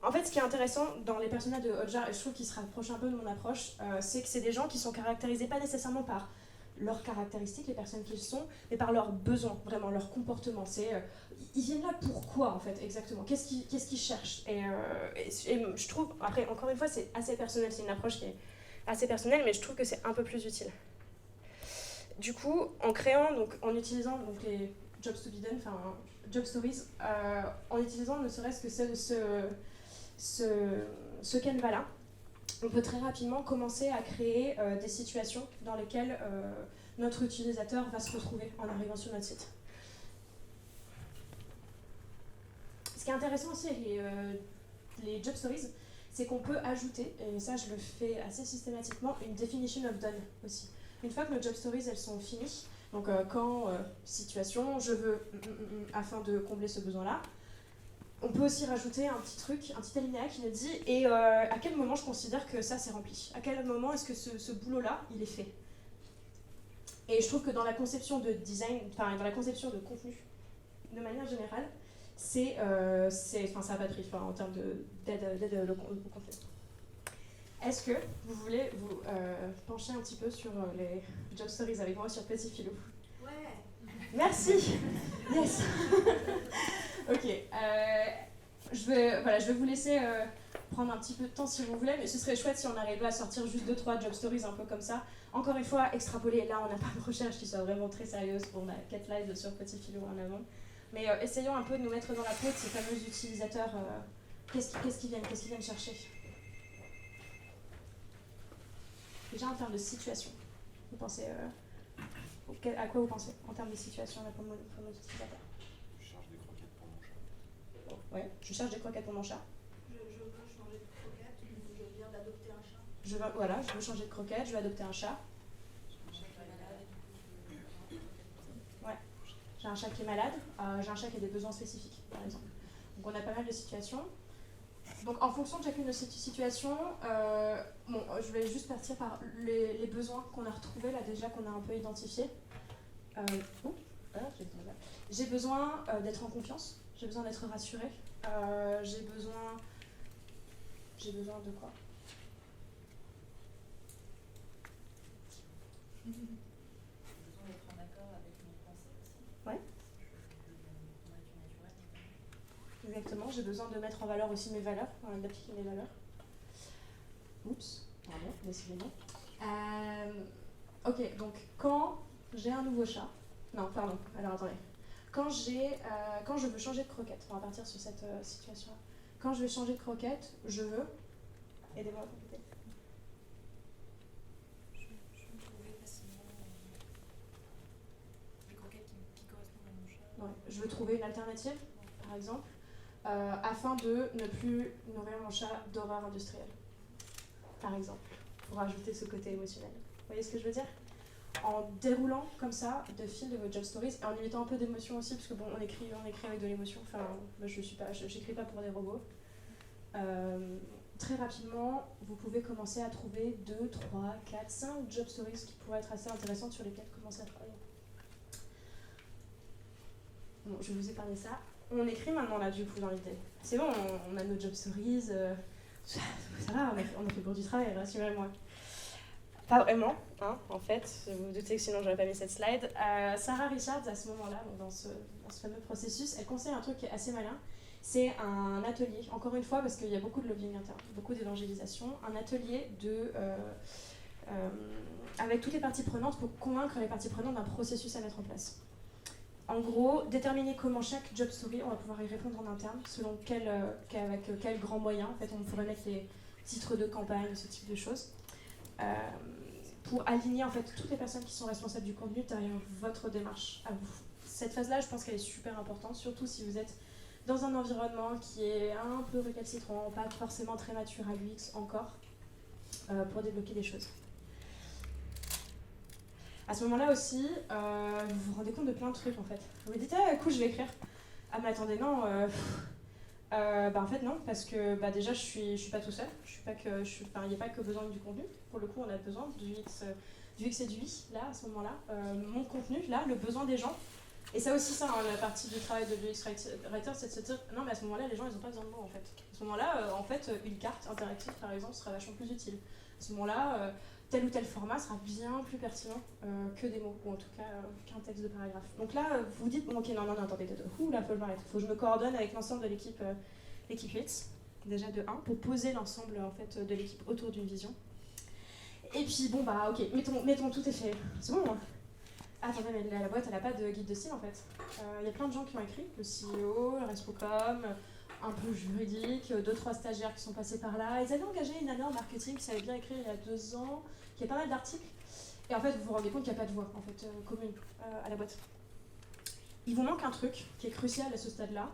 En fait, ce qui est intéressant dans les personas de Hotjar, et je trouve qu'il se rapproche un peu de mon approche, c'est que c'est des gens qui sont caractérisés pas nécessairement par leurs caractéristiques, les personnes qu'ils sont, mais par leurs besoins, vraiment leur comportement. Ils viennent là pourquoi en fait exactement? Qu'est-ce qu'ils cherchent? Et je trouve, après encore une fois, c'est assez personnel, c'est une approche qui est assez personnelle, mais je trouve que c'est un peu plus utile. Du coup, en utilisant les jobs to be done, job stories, en utilisant ne serait-ce que ce canevas-là, on peut très rapidement commencer à créer des situations dans lesquelles notre utilisateur va se retrouver en arrivant sur notre site. Ce qui est intéressant aussi avec les job stories, c'est qu'on peut ajouter, et ça je le fais assez systématiquement, une definition of done aussi. Une fois que nos job stories elles sont finies, donc situation, je veux, afin de combler ce besoin-là, on peut aussi rajouter un petit truc, un petit alinéa qui nous dit et à quel moment je considère que ça c'est rempli. À quel moment est-ce que ce boulot-là, il est fait. Et je trouve que dans la conception de design, dans la conception de contenu, de manière générale, ça n'a pas de prix en termes d'aide au contenu. Est-ce que vous voulez vous pencher un petit peu sur les job stories avec moi sur Petit Filou? Ouais. Merci. Yes. Ok. Je vais vous laisser prendre un petit peu de temps si vous voulez, mais ce serait chouette si on arrivait à sortir juste 2-3 job stories un peu comme ça. Encore une fois, extrapoler, là on n'a pas de recherche qui soit vraiment très sérieuse pour ma quête live sur Petit Filou en amont. Mais essayons un peu de nous mettre dans la peau de ces fameux utilisateurs. Qu'est-ce qu'ils viennent chercher? Déjà en termes de situation, vous pensez à quoi vous pensez en termes de situation là, pour nos utilisateurs? Je charge des croquettes pour mon chat. Ouais, je cherche des croquettes pour mon chat. Je veux changer de croquette, je viens d'adopter un chat. Je veux changer de croquette, je veux adopter un chat. J'ai un chat qui est malade, j'ai un chat qui a des besoins spécifiques, par exemple. Donc on a pas mal de situations. Donc en fonction de chacune de ces situations, je vais juste partir par les besoins qu'on a retrouvés, là déjà qu'on a un peu identifiés. J'ai besoin d'être en confiance, j'ai besoin d'être rassurée, j'ai besoin de quoi? J'ai besoin d'être en accord avec mes pensées aussi. Ouais. Exactement, j'ai besoin de mettre en valeur aussi mes valeurs, d'appliquer mes valeurs. Oups, pardon, décidément. Ok, donc quand j'ai un nouveau chat, non, pardon, alors attendez. Quand je veux changer de croquette, on va partir sur cette situation-là. Quand je vais changer de croquette, je veux... Aidez-moi à compléter. Je peux trouver facilement des croquettes qui correspondent à mon chat. Ouais, je veux trouver une alternative, par exemple, afin de ne plus nourrir mon chat d'horreur industrielle, par exemple, pour ajouter ce côté émotionnel. Vous voyez ce que je veux dire? En déroulant comme ça de fil de vos job stories et en y mettant un peu d'émotion aussi, parce que bon, on écrit avec de l'émotion. Enfin, moi j'écris pas pour des robots. Très rapidement, vous pouvez commencer à trouver 2, 3, 4, 5 job stories qui pourraient être assez intéressantes sur lesquelles commencer à travailler. Bon, je vais vous épargner ça. On écrit maintenant là du coup dans l'idée. C'est bon, on a nos job stories. Ça va, on a fait le cours du travail, rassurez-moi. Pas vraiment, hein, en fait. Vous vous doutez que sinon j'aurais pas mis cette slide. Sarah Richards, à ce moment-là, dans ce fameux processus, elle conseille un truc qui est assez malin. C'est un atelier, encore une fois, parce qu'il y a beaucoup de lobbying interne, beaucoup d'évangélisation, un atelier avec toutes les parties prenantes pour convaincre les parties prenantes d'un processus à mettre en place. En gros, déterminer comment chaque job story, on va pouvoir y répondre en interne, selon avec quels grands moyens. En fait, on pourrait mettre les titres de campagne, ce type de choses, pour aligner en fait toutes les personnes qui sont responsables du contenu derrière votre démarche à vous. Cette phase-là, je pense qu'elle est super importante, surtout si vous êtes dans un environnement qui est un peu récalcitrant, pas forcément très mature à l'UX encore, pour débloquer des choses. À ce moment-là aussi, vous vous rendez compte de plein de trucs en fait. Vous vous dites, cool, je vais écrire. Ah mais attendez, non, en fait non, parce que déjà je suis pas tout seul. Il n'y a pas que besoin du contenu. Pour le coup, on a besoin du X et du Y, là, à ce moment-là. Mon contenu, là, le besoin des gens. Et ça aussi, ça, la partie du travail de l'UX Writer, c'est de se dire, non mais à ce moment-là, les gens, ils n'ont pas besoin de mots en fait. À ce moment-là, une carte interactive, par exemple, sera vachement plus utile. À ce moment-là, tel ou tel format sera bien plus pertinent que des mots, ou en tout cas qu'un texte de paragraphe. Donc là, vous vous dites, bon, ok, non, attendez, là, faut que je me coordonne avec l'ensemble de l'équipe UX, déjà de 1, pour poser l'ensemble en fait, de l'équipe autour d'une vision. Et puis, bon, ok, mettons tout est fait. C'est bon, hein. Attendez, mais la boîte, elle n'a pas de guide de style, en fait. Il y a plein de gens qui ont écrit, le CEO, le Respocom, un peu juridique, 2-3 stagiaires qui sont passés par là. Ils avaient engagé une nana en marketing qui savait bien écrire il y a 2 ans, qui a pas mal d'articles. Et en fait, vous vous rendez compte qu'il n'y a pas de voix en fait, commune à la boîte. Il vous manque un truc qui est crucial à ce stade-là,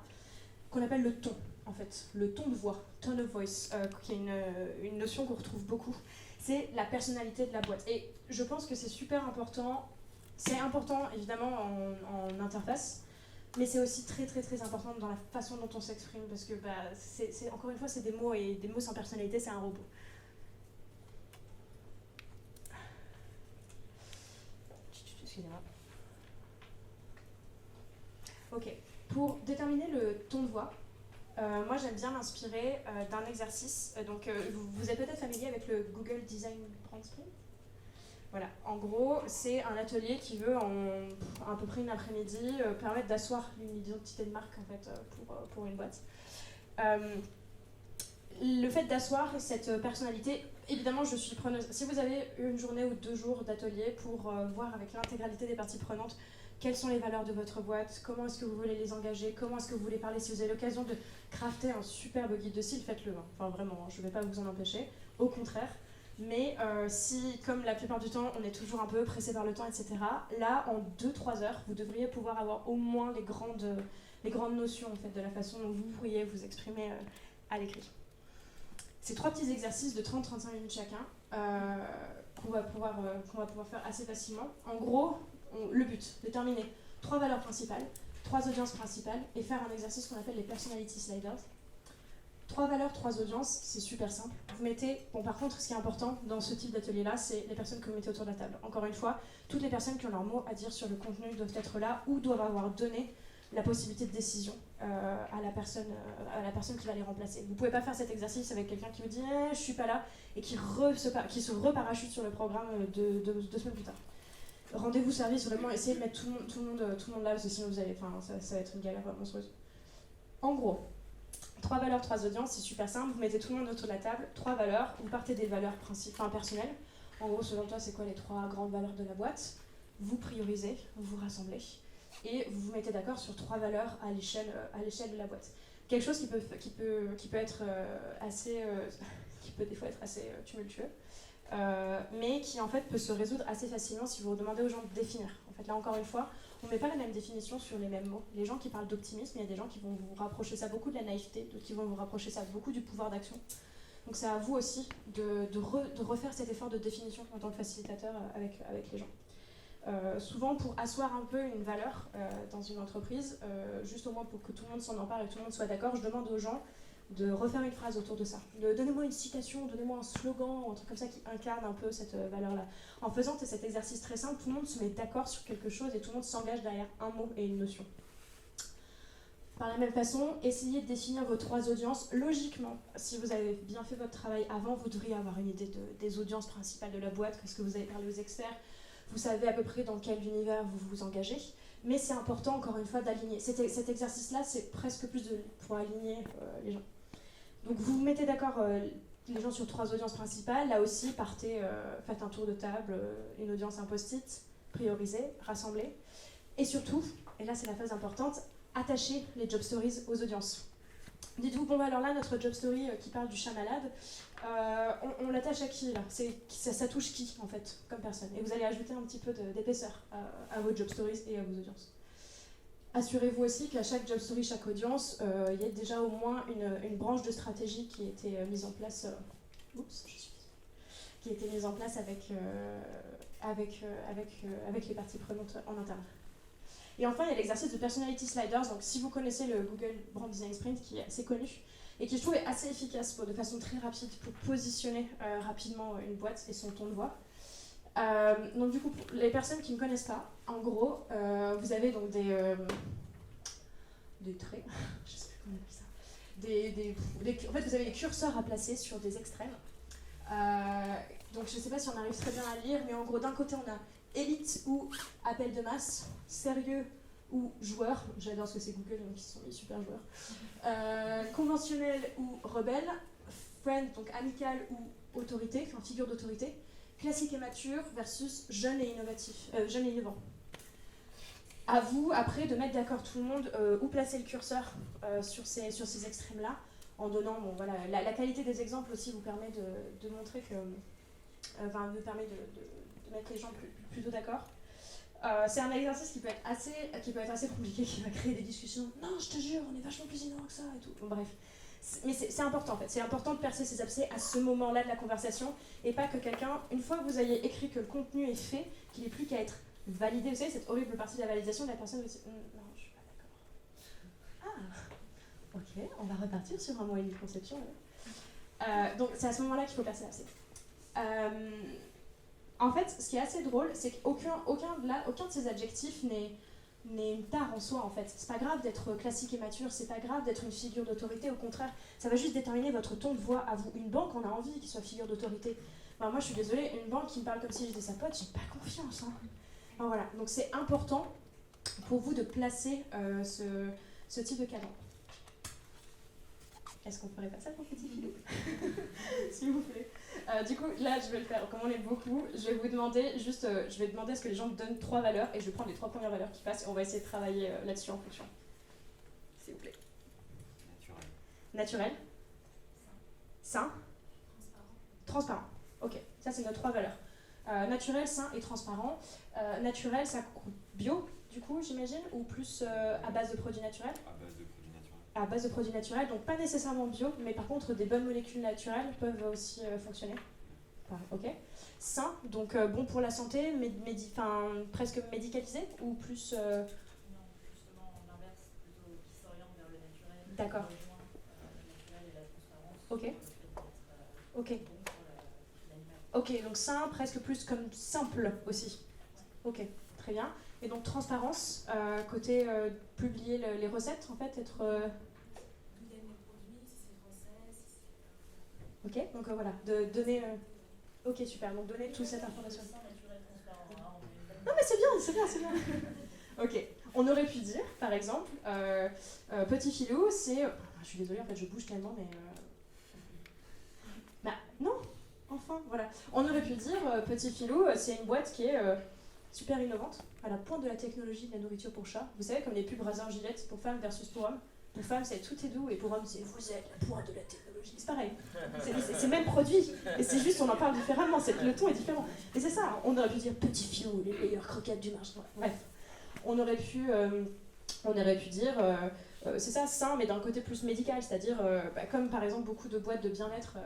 qu'on appelle le ton, en fait. Le ton de voix, tone of voice, qui est une notion qu'on retrouve beaucoup. C'est la personnalité de la boîte. Et je pense que c'est super important. C'est important, évidemment, en interface, mais c'est aussi très, très, très important dans la façon dont on s'exprime, parce que, encore une fois, c'est des mots, et des mots sans personnalité, c'est un robot. Excusez-moi. Ok. Pour déterminer le ton de voix, moi, j'aime bien m'inspirer d'un exercice. Vous êtes peut-être familier avec le Google Design Brand Sprint. Voilà, en gros, c'est un atelier qui veut, en à peu près une après-midi, permettre d'asseoir une identité de marque en fait, pour une boîte. le fait d'asseoir cette personnalité, évidemment, je suis preneuse. Si vous avez une journée ou 2 jours d'atelier pour voir avec l'intégralité des parties prenantes quelles sont les valeurs de votre boîte, comment est-ce que vous voulez les engager, comment est-ce que vous voulez parler, si vous avez l'occasion de crafter un superbe guide de style, faites-le. Hein. Enfin, vraiment, je ne vais pas vous en empêcher, au contraire. Mais si, comme la plupart du temps, on est toujours un peu pressé par le temps, etc., là, en 2-3 heures, vous devriez pouvoir avoir au moins les grandes notions en fait, de la façon dont vous pourriez vous exprimer à l'écrit. Ces 3 petits exercices de 30-35 minutes chacun qu'on va pouvoir faire assez facilement. En gros, le but, déterminer 3 valeurs principales, 3 audiences principales et faire un exercice qu'on appelle les personality sliders. 3 valeurs, 3 audiences, c'est super simple. Vous mettez, bon par contre, ce qui est important dans ce type d'atelier-là, c'est les personnes que vous mettez autour de la table. Encore une fois, toutes les personnes qui ont leur mot à dire sur le contenu doivent être là ou doivent avoir donné la possibilité de décision à la personne qui va les remplacer. Vous ne pouvez pas faire cet exercice avec quelqu'un qui vous dit je suis pas là et qui se reparachute sur le programme 2 semaines plus tard. Rendez-vous service, vraiment essayez de mettre tout le monde là parce que sinon ça va être une galère monstrueuse. En gros, 3 valeurs, 3 audiences, c'est super simple, vous mettez tout le monde autour de la table, 3 valeurs, vous partez des valeurs personnelles. En gros, selon toi, c'est quoi les 3 grandes valeurs de la boîte? Vous priorisez, vous rassemblez. Et vous vous mettez d'accord sur 3 valeurs à l'échelle de la boîte. Quelque chose qui peut être assez, qui peut des fois être assez tumultueux, mais qui en fait peut se résoudre assez facilement si vous demandez aux gens de définir. En fait, là encore une fois, on ne met pas la même définition sur les mêmes mots. Les gens qui parlent d'optimisme, il y a des gens qui vont vous rapprocher ça beaucoup de la naïveté, d'autres qui vont vous rapprocher ça beaucoup du pouvoir d'action. Donc c'est à vous aussi de refaire cet effort de définition en tant que facilitateur avec les gens. Souvent pour asseoir un peu une valeur dans une entreprise, juste au moins pour que tout le monde s'en empare et que tout le monde soit d'accord, je demande aux gens de refaire une phrase autour de ça. Donnez-moi une citation, donnez-moi un slogan, un truc comme ça qui incarne un peu cette valeur-là. En faisant cet exercice très simple, tout le monde se met d'accord sur quelque chose et tout le monde s'engage derrière un mot et une notion. Par la même façon, essayez de définir vos 3 audiences. Logiquement, si vous avez bien fait votre travail avant, vous devriez avoir une idée des audiences principales de la boîte, parce que vous avez parlé aux experts. Vous savez à peu près dans quel univers vous vous engagez, mais c'est important encore une fois d'aligner. Cet exercice-là, c'est presque plus pour aligner les gens. Donc vous vous mettez d'accord les gens sur 3 audiences principales. Là aussi, faites un tour de table, une audience, un post-it, priorisez, rassemblez. Et surtout, et là c'est la phase importante, attachez les job stories aux audiences. Dites-vous, bon alors là, notre job story qui parle du chat malade, on l'attache à qui là? Ça touche qui en fait, comme personne? Et vous allez ajouter un petit peu d'épaisseur à vos job stories et à vos audiences. Assurez-vous aussi qu'à chaque job story, chaque audience, il y ait déjà au moins une branche de stratégie qui a été mise en place. Qui a été mise en place avec les parties prenantes en interne. Et enfin, il y a l'exercice de Personality Sliders. Donc, si vous connaissez le Google Brand Design Sprint, qui est assez connu et qui, je trouve, est assez efficace de façon très rapide pour positionner rapidement une boîte et son ton de voix. Donc, du coup, pour les personnes qui ne connaissent pas, en gros, vous avez donc des traits, je sais plus comment on appelle ça. En fait, vous avez des curseurs à placer sur des extrêmes. Donc, je ne sais pas si on arrive très bien à lire, mais en gros, d'un côté, on a élite ou appel de masse, sérieux ou joueur, j'adore ce que c'est Google, donc ils sont les super joueurs, conventionnel ou rebelle, friend, donc amical ou autorité, enfin figure d'autorité, classique et mature versus jeune et innovatif, jeune et innovant. À vous, après, de mettre d'accord tout le monde où placer le curseur sur ces extrêmes-là, en donnant, bon, voilà, la qualité des exemples aussi vous permet de montrer que, vous permet de mettre les gens plutôt d'accord. C'est un exercice qui peut être assez compliqué, qui va créer des discussions. Non, je te jure, on est vachement plus innovant que ça et tout. Bon, bref. Mais c'est important en fait. C'est important de percer ses abcès à ce moment-là de la conversation et pas que quelqu'un, une fois que vous ayez écrit que le contenu est fait, qu'il n'ait plus qu'à être validé. Vous savez, cette horrible partie de la validation de la personne vous dit non, je suis pas d'accord. Ah, ok, on va repartir sur un mois et demi de conception. Donc c'est à ce moment-là qu'il faut percer l'abcès. En fait, ce qui est assez drôle, c'est qu'aucun de ces adjectifs n'est une tare en soi, en fait. C'est pas grave d'être classique et mature, c'est pas grave d'être une figure d'autorité, au contraire, ça va juste déterminer votre ton de voix à vous. Une banque, on a envie qu'il soit figure d'autorité. Enfin, moi, je suis désolée, une banque qui me parle comme si j'étais sa pote, j'ai pas confiance. Hein. Enfin, voilà, donc c'est important pour vous de placer ce type de cadre. Est-ce qu'on ferait pas ça pour Petit Filou? S'il vous plaît. Du coup, là, je vais le faire. Comme on est beaucoup, je vais vous demander juste, je vais demander à ce que les gens me donnent 3 valeurs et je vais prendre les 3 premières valeurs qui passent et on va essayer de travailler là-dessus en fonction. S'il vous plaît. Naturel. Naturel. Sain. Transparent. Ok, ça c'est nos 3 valeurs. Naturel, sain et transparent. Naturel, ça compte bio, du coup, j'imagine, ou plus à base de produits naturels? À base de produits naturels. À base de produits naturels, donc pas nécessairement bio, mais par contre des bonnes molécules naturelles peuvent aussi fonctionner. Ok. Sain, donc bon pour la santé, presque médicalisé, ou plus... Non, justement l'inverse, plutôt qui s'oriente vers le naturel. D'accord. Qui rejoint le naturel et la transparence. Ok. Le fait d'être Ok. bon pour l'animal. Ok, donc sain, presque plus comme simple aussi. Ok, très bien. Et donc transparence, côté publier les recettes, en fait, être... D'où viennent les produits, si c'est français, si c'est... Ok, donc voilà, de donner... Ok, super, donc donner toute cette information. Sain, naturel, transparent. Non mais c'est bien. Ok, on aurait pu dire, par exemple, Petit Filou, c'est... je suis désolée, en fait, je bouge tellement, mais... Bah, non, enfin, voilà. On aurait pu dire, Petit Filou, c'est une boîte qui est super innovante, à la pointe de la technologie de la nourriture pour chat. Vous savez, comme les pubs Razer Gillette pour femmes versus pour hommes. Pour femmes, c'est tout est doux, et pour hommes, c'est vous êtes la pointe de la technologie. C'est pareil. C'est le même produit, et c'est juste on en parle différemment, le ton est différent. Et c'est ça, on aurait pu dire Petit Filou, les meilleures croquettes du marché. Bref, on aurait pu dire, c'est ça, sain, mais d'un côté plus médical, c'est-à-dire, comme par exemple beaucoup de boîtes de bien-être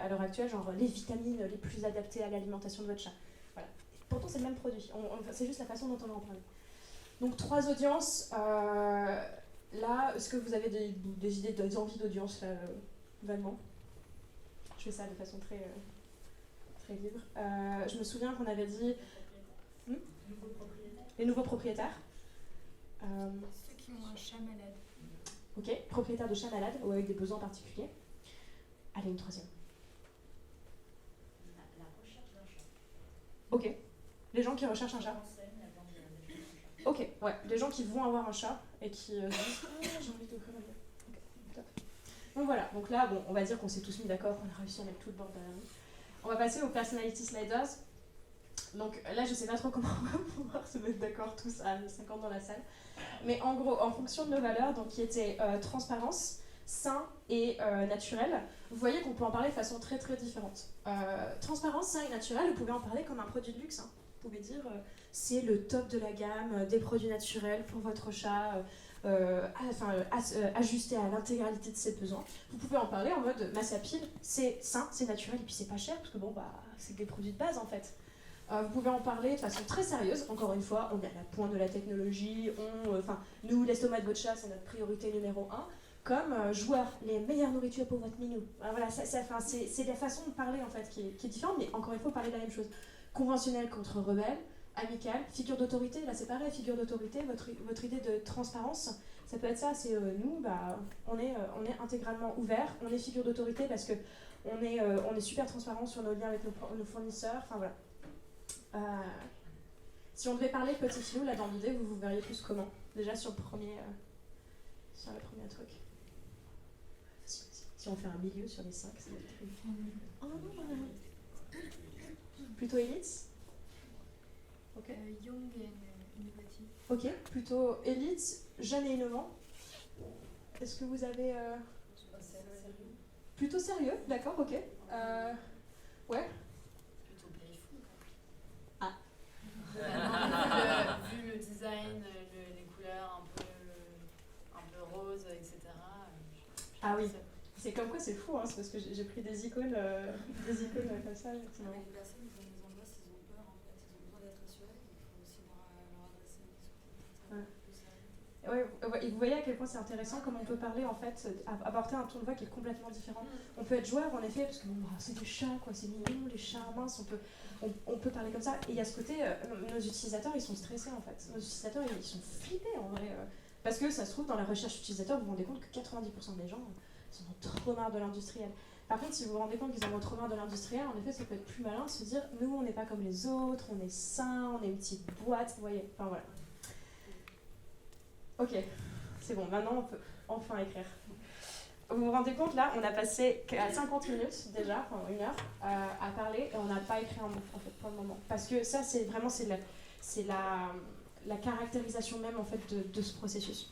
à l'heure actuelle, genre les vitamines les plus adaptées à l'alimentation de votre chat. Voilà. Pourtant, c'est le même produit, c'est juste la façon dont on en parle. Donc, 3 audiences. Là, est-ce que vous avez des idées, des envies d'audience, vaguement? Je fais ça de façon très libre. Je me souviens qu'on avait dit... Les nouveaux propriétaires. Ceux qui ont un chat malade. Ok, propriétaires de chats malades ou avec des besoins particuliers. Allez, une 3e. La recherche d'un chat. Ok. Les gens qui recherchent un chat. Ok, ouais. Les gens qui vont avoir un chat et qui disent j'ai envie d'offrir un chat. Ok, top. Donc voilà, donc là, bon, on va dire qu'on s'est tous mis d'accord, on a réussi à mettre tout le bord derrière nous. On va passer aux personality sliders. Donc là, je sais pas trop comment on va pouvoir se mettre d'accord tous à 50 dans la salle. Mais en gros, en fonction de nos valeurs, donc qui étaient transparence, sain et naturel, vous voyez qu'on peut en parler de façon très très différente. Transparence, sain et naturel, vous pouvez en parler comme un produit de luxe. Hein. Vous pouvez dire c'est le top de la gamme des produits naturels pour votre chat, ajusté à l'intégralité de ses besoins. Vous pouvez en parler en mode Masse à pile, c'est sain, c'est naturel et puis c'est pas cher parce que bon, bah, c'est des produits de base en fait. Vous pouvez en parler de façon très sérieuse, encore une fois, on est à la pointe de la technologie, nous, l'estomac de votre chat, c'est notre priorité numéro 1, comme joueur, les meilleures nourritures pour votre minou. Voilà, c'est la façon de parler en fait qui est différente, mais encore une fois, parler de la même chose. Conventionnel contre rebelle, amical, figure d'autorité, là c'est pareil, figure d'autorité, votre idée de transparence, ça peut être ça, c'est nous, bah, on est intégralement ouvert, on est figure d'autorité parce que on est super transparent sur nos liens avec nos fournisseurs, enfin voilà. Si on devait parler Petit Filou, là dans l'idée, vous verriez plus comment? Déjà sur le premier truc. Si on fait un milieu sur les 5, ça va être très... Plutôt élite? Ok. Young et innovative. Ok, plutôt élite, jeune et innovant. Est-ce que vous avez... Plutôt sérieux, d'accord, ok. Ouais. Plutôt playful. Ah. Vu le design, les couleurs un peu roses, etc. Ah oui. C'est comme quoi c'est fou, hein, c'est parce que j'ai pris des icônes comme ça. C'est marrant. Les personnes, ils ont des angoisses, ils ont peur en fait, ils ont besoin d'être rassurés, donc il faut aussi leur adresser un discours plus sérieux. Ouais, et vous voyez à quel point c'est intéressant comme on peut parler en fait, apporter un ton de voix qui est complètement différent. On peut être joueur en effet, parce que bon, c'est des chats, quoi, c'est mignon, les chats minces, on peut parler comme ça. Et il y a ce côté, nos utilisateurs ils sont stressés en fait. Nos utilisateurs ils sont flippés en vrai. Parce que ça se trouve dans la recherche utilisateur, vous vous rendez compte que 90% des gens ils en ont trop marre de l'industriel. Par contre, si vous vous rendez compte qu'ils en ont trop marre de l'industriel, en effet, ça peut être plus malin de se dire nous, on n'est pas comme les autres, on est sain, on est une petite boîte, vous voyez. Enfin voilà. Ok, c'est bon, maintenant on peut enfin écrire. vous vous rendez compte, là, on a passé 50 minutes déjà, enfin 1 heure, à parler et on n'a pas écrit un mot, en fait, pour le moment. Parce que ça, c'est vraiment la caractérisation même, en fait, de ce processus.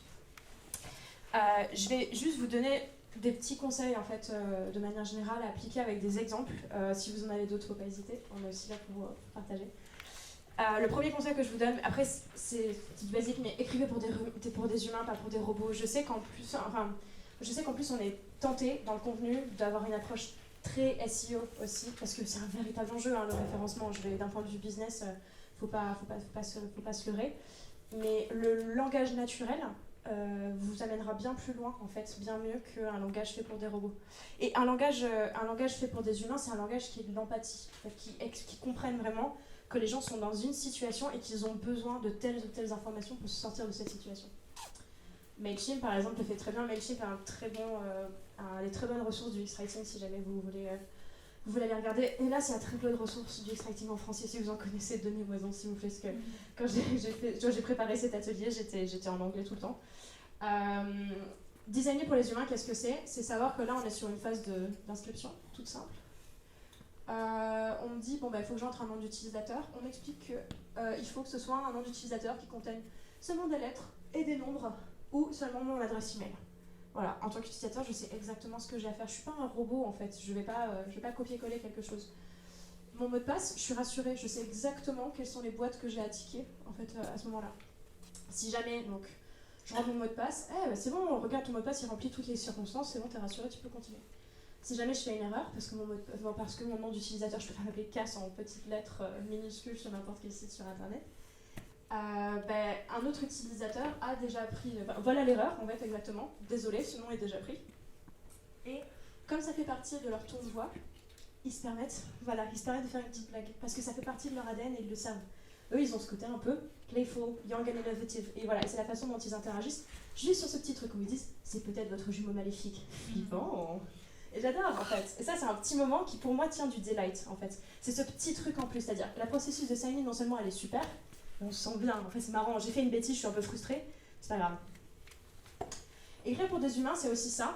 Je vais juste vous donner des petits conseils, en fait, de manière générale, à appliquer avec des exemples. Si vous en avez d'autres, il ne faut pas hésiter, on est aussi là pour vous partager. Le premier conseil que je vous donne, après c'est du basique, mais écrivez pour des humains, pas pour des robots. Je sais qu'en plus on est tenté dans le contenu d'avoir une approche très SEO aussi, parce que c'est un véritable enjeu, hein, le référencement. D'un point de vue business, faut pas se leurrer. Mais le langage naturel vous amènera bien plus loin, en fait, bien mieux qu'un langage fait pour des robots. Et un langage fait pour des humains, c'est un langage qui est de l'empathie, qui comprennent vraiment que les gens sont dans une situation et qu'ils ont besoin de telles ou telles informations pour se sortir de cette situation. Mailchimp, par exemple, le fait très bien. Mailchimp a des très bonnes ressources du X-Writing, si jamais vous voulez aller regarder. Et là, c'est un très peu de ressources du X-Writing en français, si vous en connaissez, donnez-moi en, s'il vous plaît, parce que quand j'ai préparé cet atelier, j'étais en anglais tout le temps. Designer pour les humains, qu'est-ce que c'est ? C'est savoir que là, on est sur une phase d'inscription, toute simple. On me dit, il faut que j'entre un nom d'utilisateur. On m'explique qu'il faut que ce soit un nom d'utilisateur qui contienne seulement des lettres et des nombres ou seulement mon adresse email. Voilà, en tant qu'utilisateur, je sais exactement ce que j'ai à faire. Je ne suis pas un robot en fait, je vais pas copier-coller quelque chose. Mon mot de passe, je suis rassurée, je sais exactement quelles sont les boîtes que j'ai à ticker en fait, à ce moment-là. Si jamais, donc, je rentre mon mot de passe, c'est bon, regarde ton mot de passe, il remplit toutes les circonstances, c'est bon, t'es rassuré, tu peux continuer. Si jamais je fais une erreur, parce que mon nom d'utilisateur, je peux faire appeler casse en petites lettres minuscules sur n'importe quel site sur internet, un autre utilisateur a déjà pris... voilà l'erreur, en fait, exactement. Désolé, ce nom est déjà pris. Et comme ça fait partie de leur ton de voix, ils se permettent de faire une petite blague. Parce que ça fait partie de leur ADN et ils le savent. Eux, ils ont ce côté un peu playful, young and innovative. Et voilà, c'est la façon dont ils interagissent. Juste sur ce petit truc où ils disent « c'est peut-être votre jumeau maléfique ». Flippant. Et j'adore, en fait. Et ça, c'est un petit moment qui, pour moi, tient du delight, en fait. C'est ce petit truc en plus. C'est-à-dire, la processus de sign-in, non seulement elle est super, on se sent bien. En fait, c'est marrant. J'ai fait une bêtise, je suis un peu frustrée. C'est pas grave. Écrire pour des humains, c'est aussi ça.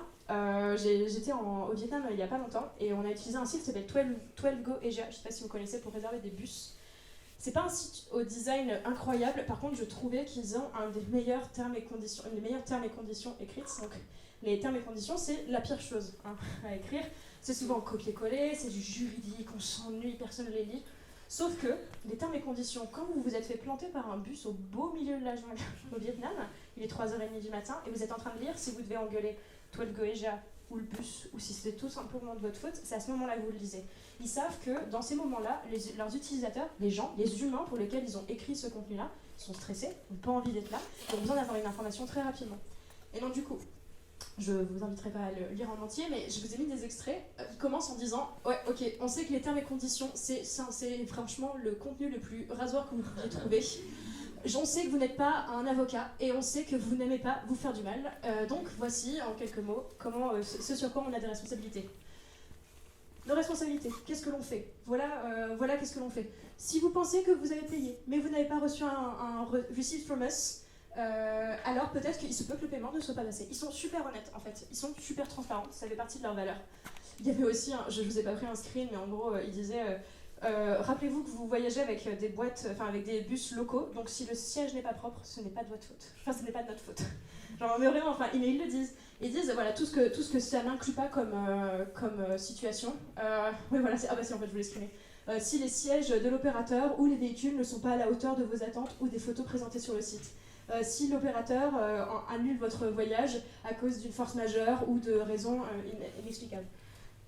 J'étais au Vietnam il y a pas longtemps et on a utilisé un site qui s'appelle 12Go Asia. Je sais pas si vous connaissez, pour réserver des bus. C'est pas un site au design incroyable. Par contre, je trouvais qu'ils ont une des meilleures termes et conditions écrites. Donc, les termes et conditions, c'est la pire chose à écrire. C'est souvent copier-coller, c'est du juridique, on s'ennuie, personne ne les lit. Sauf que les termes et conditions, quand vous vous êtes fait planter par un bus au beau milieu de la jungle au Vietnam, il est 3h30 du matin, et vous êtes en train de lire si vous devez engueuler 12Go Asia ou le bus, ou si c'est tout simplement de votre faute, c'est à ce moment-là que vous le lisez. Ils savent que dans ces moments-là, leurs utilisateurs, les gens, les humains pour lesquels ils ont écrit ce contenu-là, sont stressés, n'ont pas envie d'être là, ils ont besoin d'avoir une information très rapidement. Et donc du coup, je vous inviterai pas à le lire en entier, mais je vous ai mis des extraits qui commencent en disant « Ouais, ok, on sait que les termes et conditions, c'est franchement le contenu le plus rasoir que vous pouviez trouver. On sait que vous n'êtes pas un avocat et on sait que vous n'aimez pas vous faire du mal. Donc voici, en quelques mots, ce sur quoi on a des responsabilités. Nos responsabilités, qu'est-ce que l'on fait ? Voilà qu'est-ce que l'on fait. Si vous pensez que vous avez payé, mais vous n'avez pas reçu un receipt from us, alors peut-être qu'il se peut que le paiement ne soit pas passé. Ils sont super honnêtes en fait, ils sont super transparents, ça fait partie de leur valeur. Il y avait aussi, je ne vous ai pas pris un screen, mais en gros, il disait rappelez-vous que vous voyagez avec des boîtes, avec des bus locaux, donc si le siège n'est pas propre, ce n'est pas de votre faute. Enfin, ce n'est pas de notre faute. Genre, mais vraiment, mais ils le disent. Ils disent, voilà, tout ce que ça n'inclut pas comme situation. Oui, voilà, si, en fait, je voulais l'exprimer. Si les sièges de l'opérateur ou les véhicules ne sont pas à la hauteur de vos attentes ou des photos présentées sur le site. Si l'opérateur annule votre voyage à cause d'une force majeure ou de raisons inexplicables.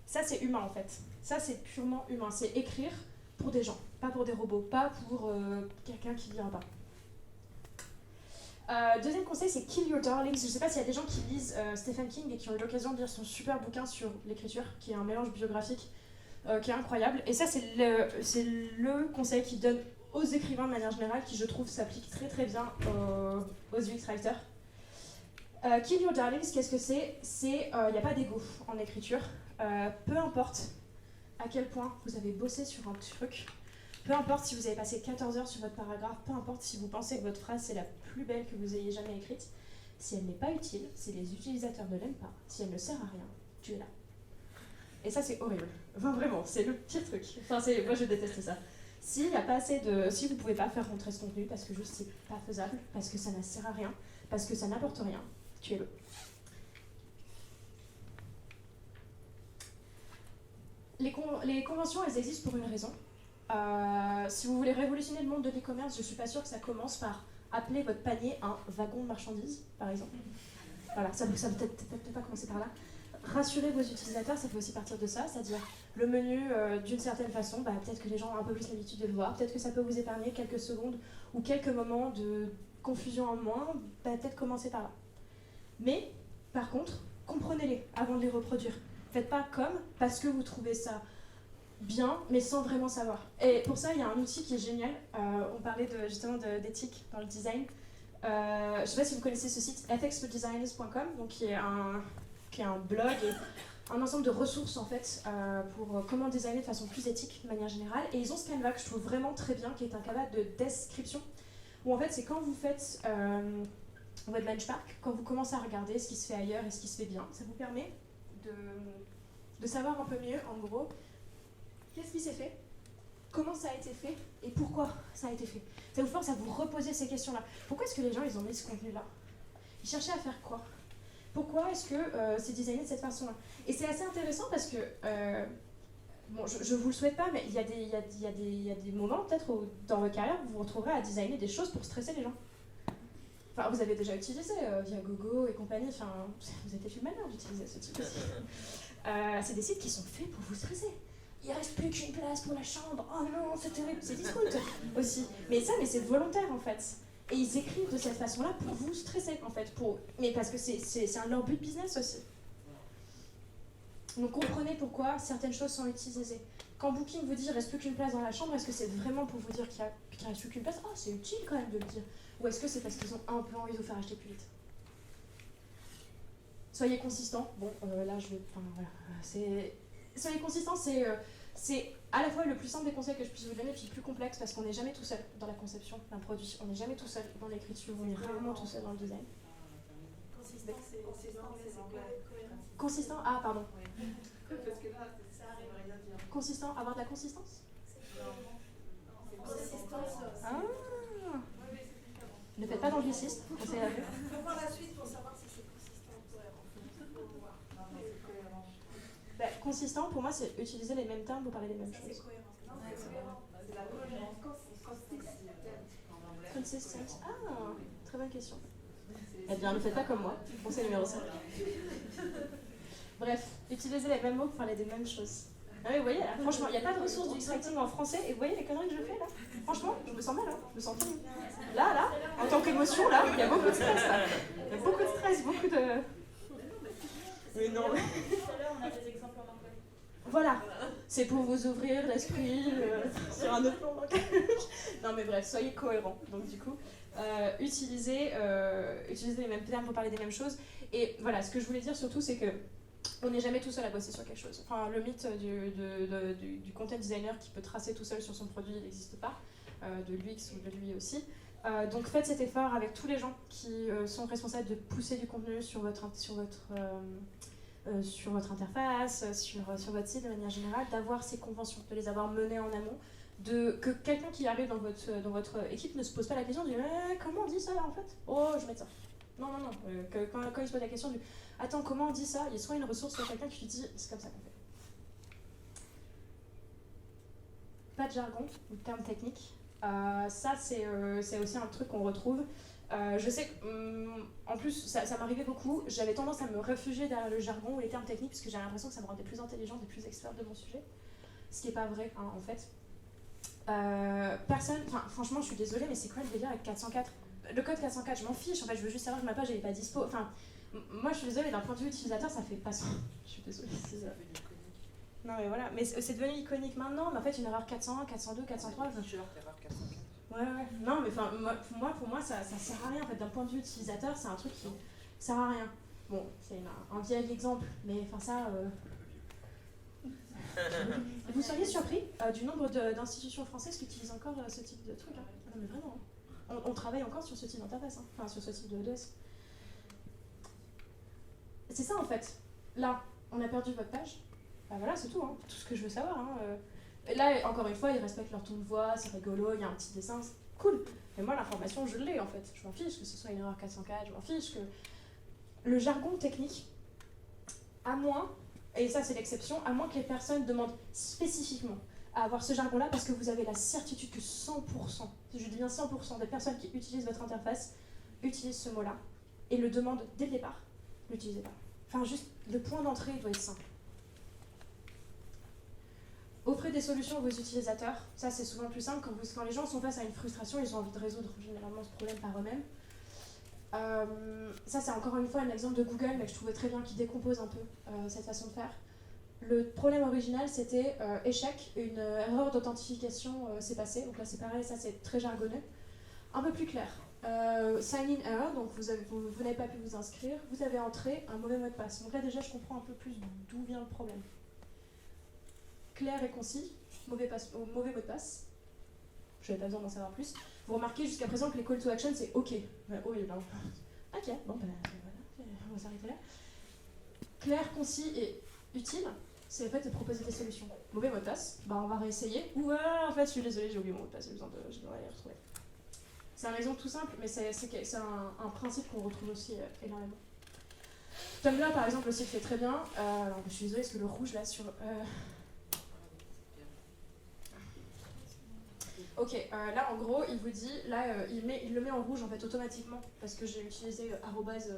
Ça, c'est humain, en fait. Ça, c'est purement humain. C'est écrire pour des gens, pas pour des robots, pas pour quelqu'un qui ne lira pas. Deuxième conseil, c'est Kill Your Darlings. Je ne sais pas s'il y a des gens qui lisent Stephen King et qui ont eu l'occasion de lire son super bouquin sur l'écriture, qui est un mélange biographique qui est incroyable. Et ça, c'est le conseil qu'il donne aux écrivains de manière générale, qui je trouve s'applique très très bien aux UX writers. Kill Your Darlings, qu'est-ce que c'est ? Il n'y a pas d'ego en écriture. Peu importe à quel point vous avez bossé sur un truc, peu importe si vous avez passé 14 heures sur votre paragraphe, peu importe si vous pensez que votre phrase c'est la plus belle que vous ayez jamais écrite, Si elle n'est pas utile, si les utilisateurs ne l'aiment pas, si elle ne sert à rien, tu es là. Et ça, c'est horrible. Enfin, vraiment, c'est le pire truc. Enfin, moi, je déteste ça. Si vous ne pouvez pas faire rentrer ce contenu parce que juste c'est pas faisable, parce que ça ne sert à rien, parce que ça n'apporte rien, tuez-le. Les conventions, elles existent pour une raison. Si vous voulez révolutionner le monde de l'e-commerce, je suis pas sûre que ça commence par appeler votre panier un wagon de marchandises, par exemple. Voilà, ça peut peut-être pas commencer par là. Rassurer vos utilisateurs, ça peut aussi partir de ça, c'est-à-dire le menu d'une certaine façon, peut-être que les gens ont un peu plus l'habitude de le voir, peut-être que ça peut vous épargner quelques secondes ou quelques moments de confusion en moins, peut-être commencer par là. Mais, par contre, comprenez-les avant de les reproduire. Faites pas comme, parce que vous trouvez ça bien, mais sans vraiment savoir. Et pour ça, il y a un outil qui est génial. On parlait justement d'éthique dans le design. Je ne sais pas si vous connaissez ce site, ethicsfordesigners.com, donc qui est un blog et un ensemble de ressources en fait pour comment designer de façon plus éthique de manière générale. Et ils ont ce Canva que je trouve vraiment très bien, qui est un Canva de description, où en fait c'est quand vous faites votre benchmark, quand vous commencez à regarder ce qui se fait ailleurs et ce qui se fait bien, ça vous permet de savoir un peu mieux, en gros, qu'est-ce qui s'est fait, comment ça a été fait et pourquoi ça a été fait. Ça vous force à vous reposer ces questions-là. Pourquoi est-ce que les gens ils ont mis ce contenu-là? Ils cherchaient à faire quoi? Pourquoi est-ce que c'est designé de cette façon-là? Et c'est assez intéressant parce que, bon, je ne vous le souhaite pas, mais il y a des moments peut-être dans votre carrière où vous vous retrouverez à designer des choses pour stresser les gens. Enfin, vous avez déjà utilisé via Gogo et compagnie, enfin, vous êtes fait malin d'utiliser ce type de site. C'est des sites qui sont faits pour vous stresser. Il ne reste plus qu'une place pour la chambre, oh non, c'est terrible, c'est discount aussi. Mais c'est volontaire en fait. Et ils écrivent de cette façon-là pour vous stresser, en fait. Mais parce que c'est leur but business aussi. Donc comprenez pourquoi certaines choses sont utilisées. Quand Booking vous dit « il ne reste plus qu'une place dans la chambre », est-ce que c'est vraiment pour vous dire qu'il ne reste plus qu'une place? Ah, c'est utile quand même de le dire. Ou est-ce que c'est parce qu'ils ont un peu envie de vous faire acheter plus vite? Soyez consistants. Bon, là, je vais... Enfin, voilà. Soyez consistants, c'est à la fois le plus simple des conseils que je puisse vous donner, puis le plus complexe, parce qu'on n'est jamais tout seul dans la conception d'un produit. On n'est jamais tout seul dans l'écriture, on est rarement tout seul dans le design. Consistant, c'est Consistant, ah pardon. parce que là, ça arrive à rien dire. Consistant, avoir de la consistance? Consistance. Ah. Ne faites pas d'angliciste, conseil à vous. Il faut voir la suite pour savoir si c'est consistant ou cohérent. Non, mais c'est cohérent. Consistant, pour moi, c'est utiliser les mêmes termes pour parler des mêmes Ça, choses. c'est cohérent. Non, c'est cohérent. C'est la cohérence. Consistance. Ah, très bonne question. Eh bien, ne faites pas comme moi. Conseil numéro 5. Bref, utilisez les mêmes mots pour parler des mêmes choses. Ah oui, vous voyez, là, franchement, il n'y a pas de ressources du extracting en français, et vous voyez les conneries que je fais là? Franchement, je me sens mal, hein. Je me sens pas mieux. Là, en tant qu'émotion, là, il y a beaucoup de stress là. Il y a beaucoup de stress, beaucoup de... Mais non. Tout à l'heure, on a des exemples en anglais. Voilà, c'est pour vous ouvrir l'esprit sur un autre plan. Non mais bref, soyez cohérents. Donc du coup, utilisez les mêmes termes pour parler des mêmes choses. Et voilà, ce que je voulais dire surtout, c'est que on n'est jamais tout seul à bosser sur quelque chose. Enfin, le mythe du content designer qui peut tracer tout seul sur son produit, il n'existe pas. De l'UX ou de l'UI aussi. Donc faites cet effort avec tous les gens qui sont responsables de pousser du contenu sur votre interface, sur votre site de manière générale, d'avoir ces conventions, de les avoir menées en amont, que quelqu'un qui arrive dans votre équipe ne se pose pas la question du comment on dit ça là en fait? Oh, je vais mettre ça. Non. Quand il se pose la question du attends, comment on dit ça? Il y a soit une ressource, soit quelqu'un qui lui dit c'est comme ça qu'on fait. Pas de jargon ou de termes techniques. Ça, c'est aussi un truc qu'on retrouve. Je sais que, en plus, ça m'arrivait beaucoup. J'avais tendance à me réfugier derrière le jargon ou les termes techniques parce que j'avais l'impression que ça me rendait plus intelligente et plus experte de mon sujet. Ce qui n'est pas vrai, hein, en fait. Franchement, je suis désolée, mais c'est quoi le délire avec 404? Le code 404, je m'en fiche. En fait, je veux juste savoir que ma page n'est pas dispo. Enfin, moi, je suis désolée, d'un point de vue utilisateur, ça fait pas sens. Je suis désolée. Non, mais voilà. Mais c'est devenu iconique maintenant. Mais en fait, une erreur 401, 402, 403. Erreur 404. Ouais. Non, mais pour moi, ça sert à rien. En fait, d'un point de vue utilisateur, c'est un truc qui sert à rien. Bon, c'est un vieil exemple, mais enfin ça... Vous seriez surpris du nombre d'institutions françaises qui utilisent encore ce type de truc. Hein. Non, mais vraiment. Hein. On travaille encore sur ce type d'interface, hein. Enfin sur ce type de ODS. c'est ça en fait. Là, on a perdu votre page. Bah voilà, c'est tout, hein. Tout ce que je veux savoir. Hein. Et là, encore une fois, ils respectent leur ton de voix, c'est rigolo, il y a un petit dessin, c'est cool. Mais moi, l'information, je l'ai en fait. Je m'en fiche que ce soit une erreur 404, je m'en fiche que... Le jargon technique, à moins, et ça c'est l'exception, à moins que les personnes demandent spécifiquement à avoir ce jargon-là parce que vous avez la certitude que 100%, je dis bien 100% des personnes qui utilisent votre interface utilisent ce mot-là et le demandent dès le départ, l'utilisez pas. Enfin, juste, le point d'entrée doit être simple. Offrez des solutions à vos utilisateurs. Ça, c'est souvent plus simple. Quand les gens sont face à une frustration, ils ont envie de résoudre généralement ce problème par eux-mêmes. Ça, c'est encore une fois un exemple de Google, mais je trouvais très bien qu'il décompose un peu cette façon de faire. Le problème original, c'était échec, une erreur d'authentification s'est passée. Donc là, c'est pareil, ça, c'est très jargonneux. Un peu plus clair. Sign in error, donc vous n'avez pas pu vous inscrire, vous avez entré un mauvais mot de passe. Donc là, déjà, je comprends un peu plus d'où vient le problème. Clair et concis, mauvais mot de passe. Je n'avais pas besoin d'en savoir plus. Vous remarquez jusqu'à présent que les call to action, c'est OK. Oui, non. OK, bon, ben voilà, on va s'arrêter là. Clair, concis et utile, c'est le fait de proposer des solutions. Mauvais mot de passe, bah on va réessayer. Ou en fait, je suis désolée, j'ai oublié mon mot de passe, je dois aller retrouver. C'est un exemple tout simple, mais c'est un principe qu'on retrouve aussi énormément. Tumblr, par exemple, aussi fait très bien. Alors, je suis désolée, parce que le rouge là sur... Ok, là en gros, il vous dit, là il le met en rouge en fait automatiquement parce que j'ai utilisé arrobase.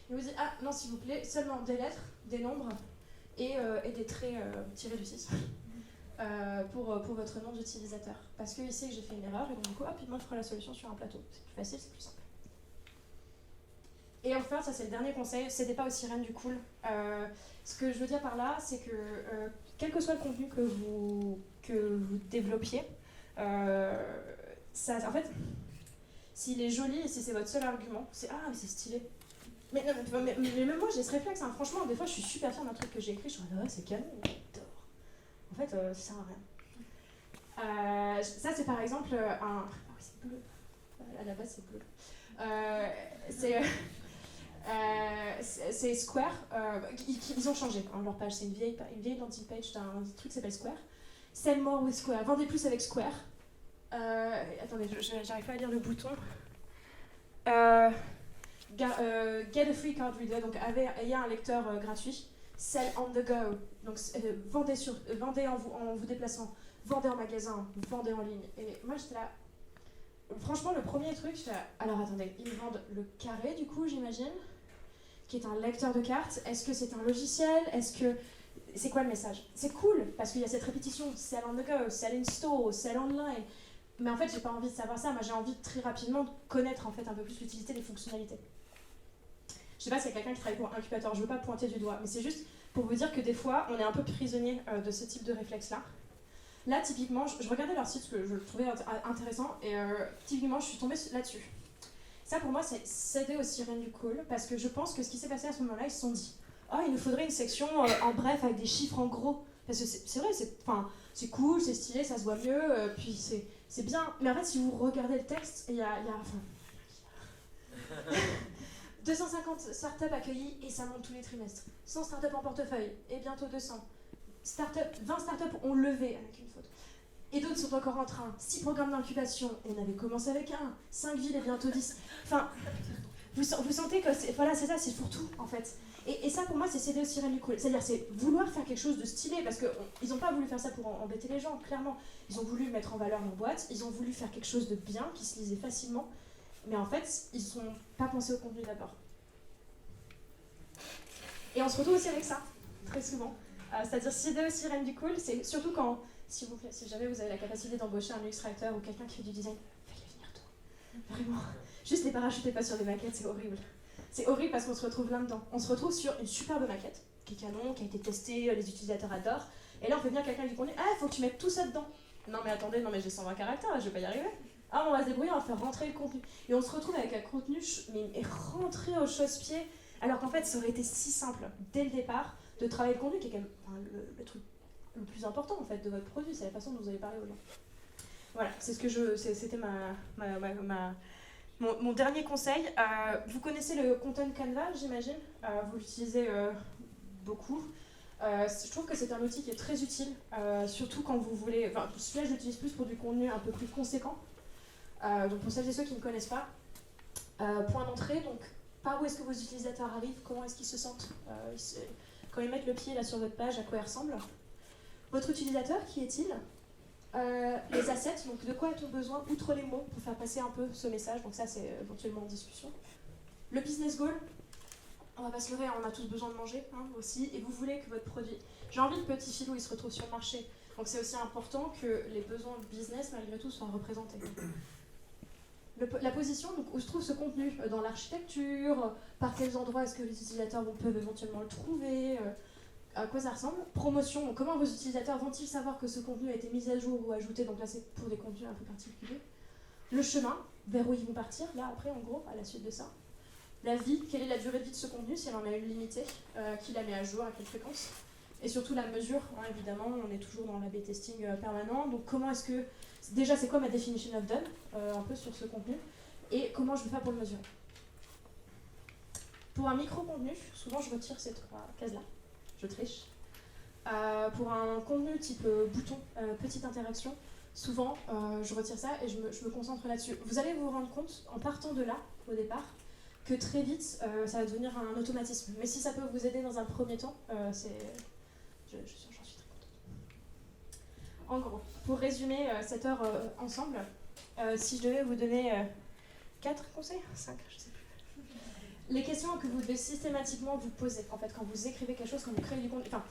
Il vous dit, ah non s'il vous plaît, seulement des lettres, des nombres et des traits tirés du 6 pour votre nom d'utilisateur. Parce qu'il sait que j'ai fait une erreur et donc du coup, hop, il m'offre la solution sur un plateau. C'est plus facile, c'est plus simple. Et enfin, ça c'est le dernier conseil, cédez pas aux sirènes du cool. Ce que je veux dire par là, c'est que quel que soit le contenu que vous développiez, ça, en fait, s'il est joli et si c'est votre seul argument, c'est ah mais c'est stylé. Mais même moi j'ai ce réflexe, hein. Franchement, des fois je suis super fière d'un truc que j'ai écrit, je suis en mode c'est canon, j'adore. En fait, ça sert à rien. Ça c'est par exemple un... Ah oui c'est bleu, à la base c'est bleu. C'est Square, ils ont changé hein, leur page, c'est une vieille landing page d'un truc qui s'appelle Square. Sell more with Square, vendez plus avec Square. Attendez, j'arrive pas à lire le bouton. Get a free card reader, donc ayez un lecteur gratuit. Sell on the go, donc vendez en vous déplaçant, vendez en magasin, vendez en ligne. Et moi j'étais là, franchement le premier truc, j'étais là, alors attendez, ils vendent le carré du coup j'imagine, qui est un lecteur de cartes. Est-ce que c'est un logiciel? C'est quoi le message? C'est cool, parce qu'il y a cette répétition, sell on the go, sell in store, sell online. Mais en fait, j'ai pas envie de savoir ça, moi j'ai envie de, très rapidement de connaître en fait un peu plus l'utilité des fonctionnalités. Je sais pas s'il y a quelqu'un qui travaille pour un incubateur, je veux pas pointer du doigt, mais c'est juste pour vous dire que des fois, on est un peu prisonnier de ce type de réflexe-là. Là, typiquement, je regardais leur site, parce que je le trouvais intéressant, et typiquement, je suis tombée là-dessus. Ça, pour moi, c'est céder aux sirènes du call, parce que je pense que ce qui s'est passé à ce moment-là, ils se sont dit « Ah, il nous faudrait une section en bref, avec des chiffres en gros. » Parce que c'est vrai, c'est cool, c'est stylé, ça se voit mieux, puis c'est bien. Mais en fait, si vous regardez le texte, il y a 250 startups accueillies, et ça monte tous les trimestres. 100 startups en portefeuille, et bientôt 200. 20 startups ont levé avec une faute. Et d'autres sont encore en train. 6 programmes d'incubation, on avait commencé avec 5 villes et bientôt 10. Enfin, vous sentez que voilà, c'est ça, c'est pour tout en fait. Et ça pour moi c'est céder au sirènes du cool. C'est-à-dire c'est vouloir faire quelque chose de stylé parce qu'ils n'ont pas voulu faire ça pour embêter les gens, clairement. Ils ont voulu mettre en valeur leur boîte, ils ont voulu faire quelque chose de bien, qui se lisait facilement. Mais en fait, ils ne sont pas pensés au contenu d'abord. Et on se retrouve aussi avec ça, très souvent. C'est-à-dire céder aux sirènes du cool, c'est surtout quand, s'il vous plaît, si jamais vous avez la capacité d'embaucher un UX writer ou quelqu'un qui fait du design, faites-les venir tôt. Vraiment. Juste les parachutez pas sur des maquettes, c'est horrible. C'est horrible parce qu'on se retrouve là-dedans. On se retrouve sur une superbe maquette, qui est canon, qui a été testée, les utilisateurs adorent. Et là, on fait venir quelqu'un du contenu, faut que tu mettes tout ça dedans. Non mais attendez, non mais j'ai 120 caractères, je vais pas y arriver. On va se débrouiller, on va faire rentrer le contenu. Et on se retrouve avec un contenu mais rentré au chausse-pied, alors qu'en fait, ça aurait été si simple, dès le départ, de travailler le contenu, qui est quand même le truc le plus important en fait de votre produit, c'est la façon dont vous allez parler aux gens. Voilà, c'est ce que c'était Mon dernier conseil, vous connaissez le Content Canva, j'imagine, vous l'utilisez beaucoup. Je trouve que c'est un outil qui est très utile, surtout quand vous voulez... Enfin, celui-là, je l'utilise plus pour du contenu un peu plus conséquent. Donc pour celles et ceux qui ne connaissent pas, point d'entrée, donc par où est-ce que vos utilisateurs arrivent, comment est-ce qu'ils se sentent quand ils mettent le pied là sur votre page, à quoi il ressemble. Votre utilisateur, qui est-il? Les assets, donc de quoi a-t-on besoin, outre les mots, pour faire passer un peu ce message, donc ça c'est éventuellement en discussion. Le business goal, on va pas se leurrer, on a tous besoin de manger aussi, et vous voulez que votre produit... J'ai envie de petit filou, il se retrouve sur le marché, donc c'est aussi important que les besoins business, malgré tout, soient représentés. La position, donc où se trouve ce contenu, dans l'architecture, par quels endroits est-ce que les utilisateurs peuvent éventuellement le trouver, à quoi ça ressemble. Promotion, donc comment vos utilisateurs vont-ils savoir que ce contenu a été mis à jour ou ajouté, donc là c'est pour des contenus un peu particuliers. Le chemin, vers où ils vont partir, là après en gros, à la suite de ça. La vie, quelle est la durée de vie de ce contenu, si elle en a une limitée, qui la met à jour, à quelle fréquence. Et surtout la mesure, évidemment, on est toujours dans l'A/B testing permanent, donc comment est-ce que... Déjà, c'est quoi ma definition of done, un peu sur ce contenu, et comment je vais faire pour le mesurer. Pour un micro-contenu, souvent je retire ces 3 cases-là, je triche. Pour un contenu type bouton, petite interaction, souvent je retire ça et je me concentre là-dessus. Vous allez vous rendre compte, en partant de là, au départ, que très vite, ça va devenir un automatisme. Mais si ça peut vous aider dans un premier temps, j'en suis très contente. En gros, pour résumer cette heure ensemble, si je devais vous donner 4 conseils, 5, je sais plus. Les questions que vous devez systématiquement vous poser, en fait, quand vous écrivez quelque chose, quand vous créez du contenu, enfin,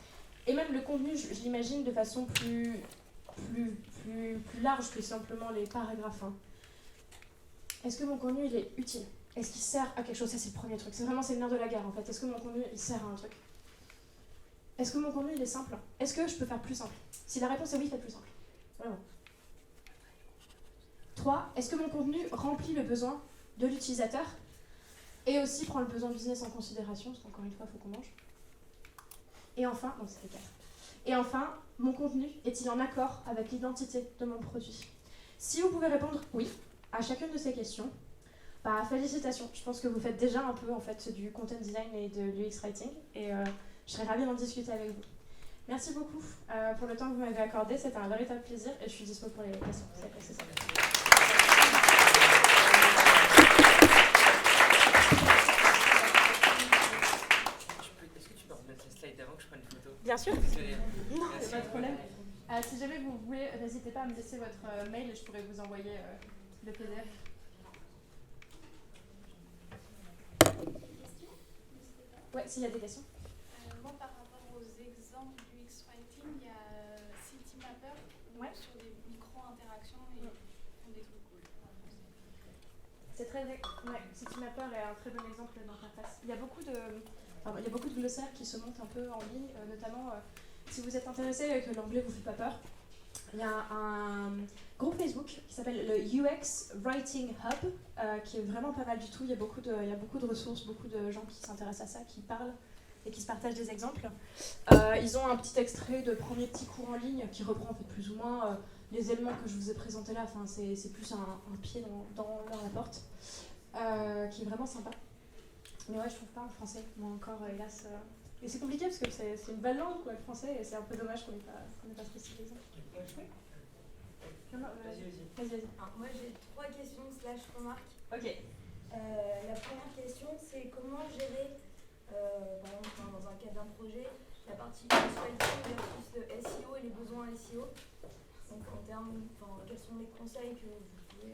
et même le contenu, je l'imagine de façon plus large que simplement les paragraphes. Est-ce que mon contenu, il est utile? Est-ce qu'il sert à quelque chose? Ça, c'est le premier truc. C'est vraiment le nerf de la guerre, en fait. Est-ce que mon contenu, il sert à un truc? Est-ce que mon contenu, il est simple? Est-ce que je peux faire plus simple? Si la réponse est oui, faites plus simple. Vraiment. 3. Est-ce que mon contenu remplit le besoin de l'utilisateur et aussi prend le besoin business en considération, parce qu'encore une fois, il faut qu'on mange. Et enfin, non, c'est 4. Et enfin, mon contenu est-il en accord avec l'identité de mon produit? Si vous pouvez répondre oui à chacune de ces questions, bah, félicitations. Je pense que vous faites déjà un peu en fait, du content design et de l'UX writing, et je serais ravie d'en discuter avec vous. Merci beaucoup pour le temps que vous m'avez accordé, c'était un véritable plaisir et je suis dispo pour les questions. C'est ça. Est-ce que tu peux remettre la slide avant que je prenne une photo? Bien sûr. Désolé. Non, c'est pas de problème. Si jamais vous voulez, n'hésitez pas à me laisser votre mail et je pourrais vous envoyer le PDF. Ouais, s'il y a des questions. Moi, par rapport aux exemples du X-Writing, il y a CityMapper sur des micro-interactions et font des trucs cool. C'est très... Ouais, CityMapper est un très bon exemple d'interface. Il y a beaucoup de glossaires qui se montent un peu en ligne, notamment si vous êtes intéressé et que l'anglais vous fait pas peur. Il y a un groupe Facebook qui s'appelle le UX Writing Hub, qui est vraiment pas mal du tout. Il y a beaucoup de ressources, beaucoup de gens qui s'intéressent à ça, qui parlent et qui se partagent des exemples. Ils ont un petit extrait de premier petit cours en ligne qui reprend en fait plus ou moins les éléments que je vous ai présentés là. Enfin, c'est plus un pied dans la porte, qui est vraiment sympa. Mais ouais, je trouve pas en français, moi encore, hélas. Et c'est compliqué parce que c'est une belle langue, quoi, le français, et c'est un peu dommage qu'on n'ait pas spécialisé. Oui. Vas-y. Moi j'ai 3 questions / remarques. Ok. La première question c'est comment gérer, par exemple dans un cadre d'un projet, la partie UX-Writing versus le SEO et les besoins SEO. Donc en termes, quels sont les conseils que vous pouvez...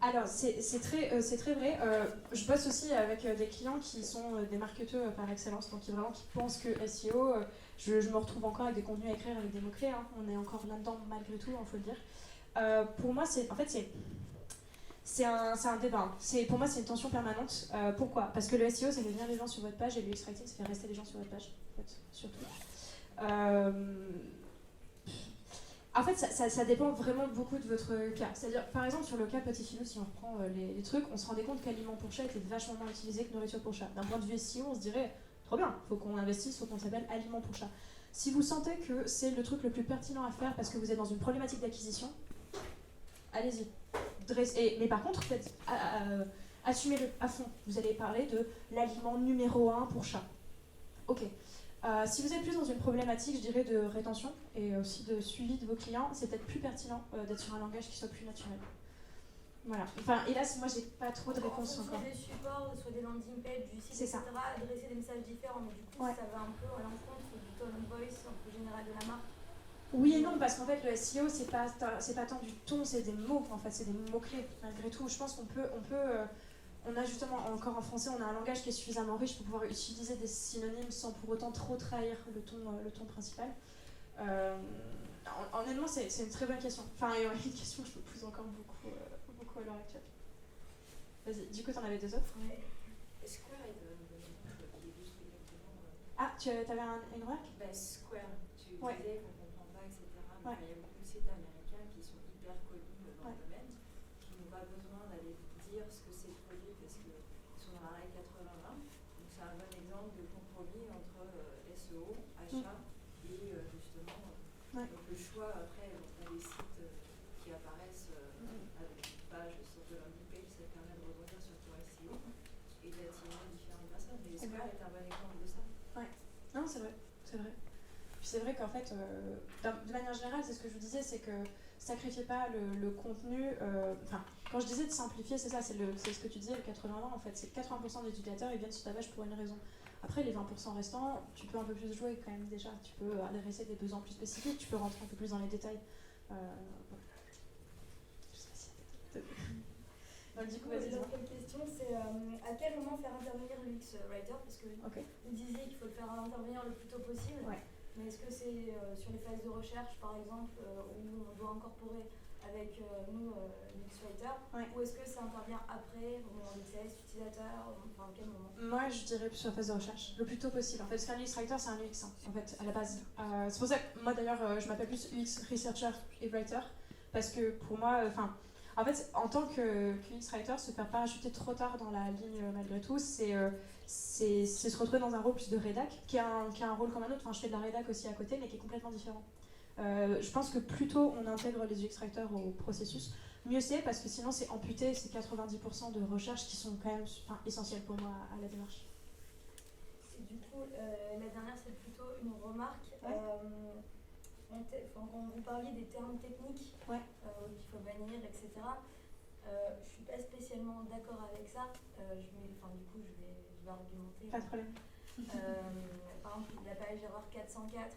Alors c'est très vrai. Je bosse aussi avec des clients qui sont des marketeurs par excellence, donc qui pensent que SEO, je me retrouve encore avec des contenus à écrire avec des mots-clés, on est encore là-dedans malgré tout, il faut le dire. Pour moi, c'est un débat. Pour moi, c'est une tension permanente. Pourquoi? Parce que le SEO, ça fait venir les gens sur votre page et le UX-Writing, ça fait rester les gens sur votre page, en fait, surtout. En fait, ça dépend vraiment beaucoup de votre cas. C'est-à-dire, par exemple, sur le cas Petit Filou, si on reprend les trucs, on se rendait compte qu'aliment pour chat était vachement moins utilisé que nourriture pour chat. D'un point de vue SEO, on se dirait, trop bien, faut qu'on investisse, faut qu'on s'appelle aliment pour chat. Si vous sentez que c'est le truc le plus pertinent à faire parce que vous êtes dans une problématique d'acquisition, allez-y. mais par contre, faites, assumez-le à fond. Vous allez parler de l'aliment numéro 1 pour chat. Ok. Si vous êtes plus dans une problématique, je dirais, de rétention et aussi de suivi de vos clients, c'est peut-être plus pertinent d'être sur un langage qui soit plus naturel. Voilà. Enfin, hélas, moi, j'ai pas trop de réponses encore. Soit des supports, soit des landing pages du site, etc., adresser des messages différents, mais du coup, ça va un peu à l'encontre du tone of voice un peu général de la marque. Oui et non, parce qu'en fait, le SEO, c'est pas tant du ton, c'est des mots, en fait, c'est des mots-clés, malgré tout. Je pense on a justement, encore en français, on a un langage qui est suffisamment riche pour pouvoir utiliser des synonymes sans pour autant trop trahir le ton principal. Honnêtement, c'est une très bonne question. Enfin, il y a une question que je me pose encore beaucoup à l'heure actuelle. Vas-y, du coup, t'en avais deux autres. Ouais. Square est un exemple qui illustre exactement. Ah, tu avais une remarque? Square, tu disais qu'on ne comprend pas, etc. Ouais. Il y a beaucoup de sites américains qui sont hyper connus dans le domaine, qui n'ont pas besoin d'aller dire ce que c'est le produit parce qu'ils sont dans la règle 80-20. Donc c'est un bon exemple de compromis entre SEO, achat et justement donc le choix. Après, on a des sites qui apparaissent avec une page sur de landing page, ça permet de rebondir sur ton SEO et d'attirer différentes personnes. Mais Square est un bon exemple de ça. Ouais. Non, c'est vrai. Puis c'est vrai qu'en fait, de manière générale, c'est ce que je vous disais, c'est que sacrifiez pas le contenu. Quand je disais de simplifier, c'est ça, c'est ce que tu disais, le 80-20, en fait. C'est que 80% des utilisateurs, ils viennent sur ta page pour une raison. Après, les 20% restants, tu peux un peu plus jouer quand même déjà. Tu peux adresser des besoins plus spécifiques, tu peux rentrer un peu plus dans les détails. Je sais pas si c'est... Donc, du coup, vas-y. L'autre question, c'est à quel moment faire intervenir l'UX Writer? Parce que vous disiez qu'il faut le faire intervenir le plus tôt possible. Ouais. Mais est-ce que c'est sur les phases de recherche, par exemple, où on doit incorporer avec nous l'UX Writer, ou est-ce que ça intervient après, au moment des tests utilisateurs, enfin à quel moment? Moi, je dirais plus sur la phase de recherche, le plus tôt possible. En fait, faire un UX Writer, c'est un UX, en fait, à la base. C'est pour ça que moi, d'ailleurs, je m'appelle plus UX Researcher et Writer, parce que pour moi, en fait, en tant que UX Writer, se faire parachuter trop tard dans la ligne, malgré tout, c'est se retrouver dans un rôle plus de rédac, qui a un rôle comme un autre. Enfin, je fais de la rédac aussi à côté, mais qui est complètement différent. Je pense que plus tôt on intègre les UX Writers au processus, mieux c'est, parce que sinon c'est amputé ces 90% de recherches qui sont quand même essentielles pour moi à la démarche. Et du coup, la dernière, c'est plutôt une remarque. Quand vous parliez des termes techniques qu'il faut bannir, etc., je suis pas spécialement d'accord avec ça. Du coup, je vais argumenter. Pas de problème. Par exemple, la page erreur 404.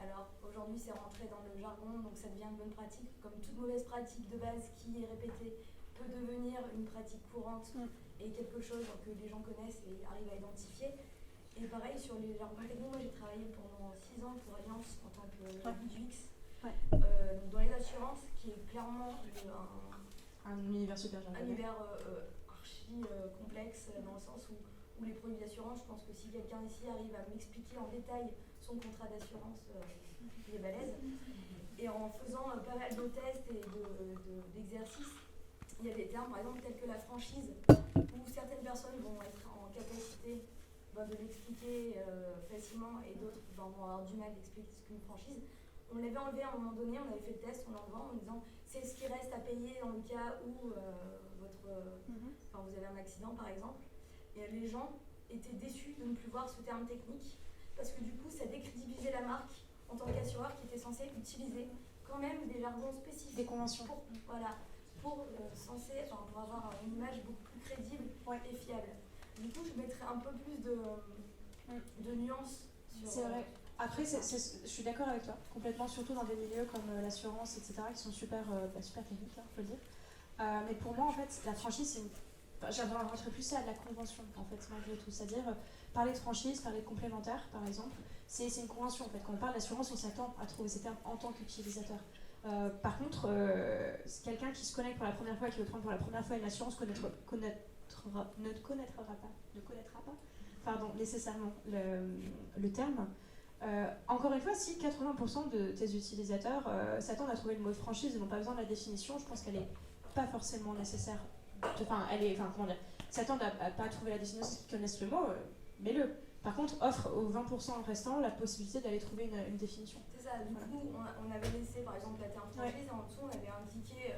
Alors, aujourd'hui, c'est rentré dans le jargon, donc ça devient une bonne pratique. Comme toute mauvaise pratique de base qui est répétée peut devenir une pratique courante et quelque chose que les gens connaissent et arrivent à identifier. Et pareil, sur les jargons techniques, moi j'ai travaillé pendant 6 ans pour Alliance en tant que UX. Dans les assurances, qui est clairement un univers super jargonné. Un univers archi complexe, dans le sens où les produits d'assurance, je pense que si quelqu'un ici arrive à m'expliquer en détail son contrat d'assurance, il est balèze. Et en faisant pas mal de tests et d'exercices, il y a des termes, par exemple, tels que la franchise, où certaines personnes vont être en capacité de l'expliquer facilement et d'autres vont avoir du mal d'expliquer ce qu'est une franchise. On l'avait enlevé à un moment donné, on avait fait le test en l'enlevant en disant c'est ce qui reste à payer dans le cas où vous avez un accident par exemple. Et les gens étaient déçus de ne plus voir ce terme technique parce que du coup ça décrédibilisait la marque en tant qu'assureur qui était censé utiliser quand même des jargons spécifiques. Des conventions. Pour avoir une image beaucoup plus crédible et fiable. Du coup, je mettrais un peu plus de nuances sur... C'est vrai. Après, je suis d'accord avec toi, complètement, surtout dans des milieux comme l'assurance, etc., qui sont super techniques, faut le dire. Mais pour moi, en fait, la franchise, c'est j'aimerais plus ça à de la convention, en fait, malgré tout. C'est-à-dire, parler de franchise, parler de complémentaire, par exemple, c'est une convention, en fait. Quand on parle d'assurance, on s'attend à trouver ces termes en tant qu'utilisateur. Par contre, quelqu'un qui se connecte pour la première fois, qui veut prendre pour la première fois une assurance, ne connaîtra pas nécessairement le terme. Encore une fois, si 80% de tes utilisateurs s'attendent à trouver le mot franchise et n'ont pas besoin de la définition, je pense qu'elle n'est pas forcément nécessaire. S'attendent à pas trouver la définition, qu'ils connaissent le mot, mets-le. Par contre, offre aux 20% restants la possibilité d'aller trouver une définition. C'est ça, du coup, on avait laissé par exemple la terme franchise et en dessous on avait indiqué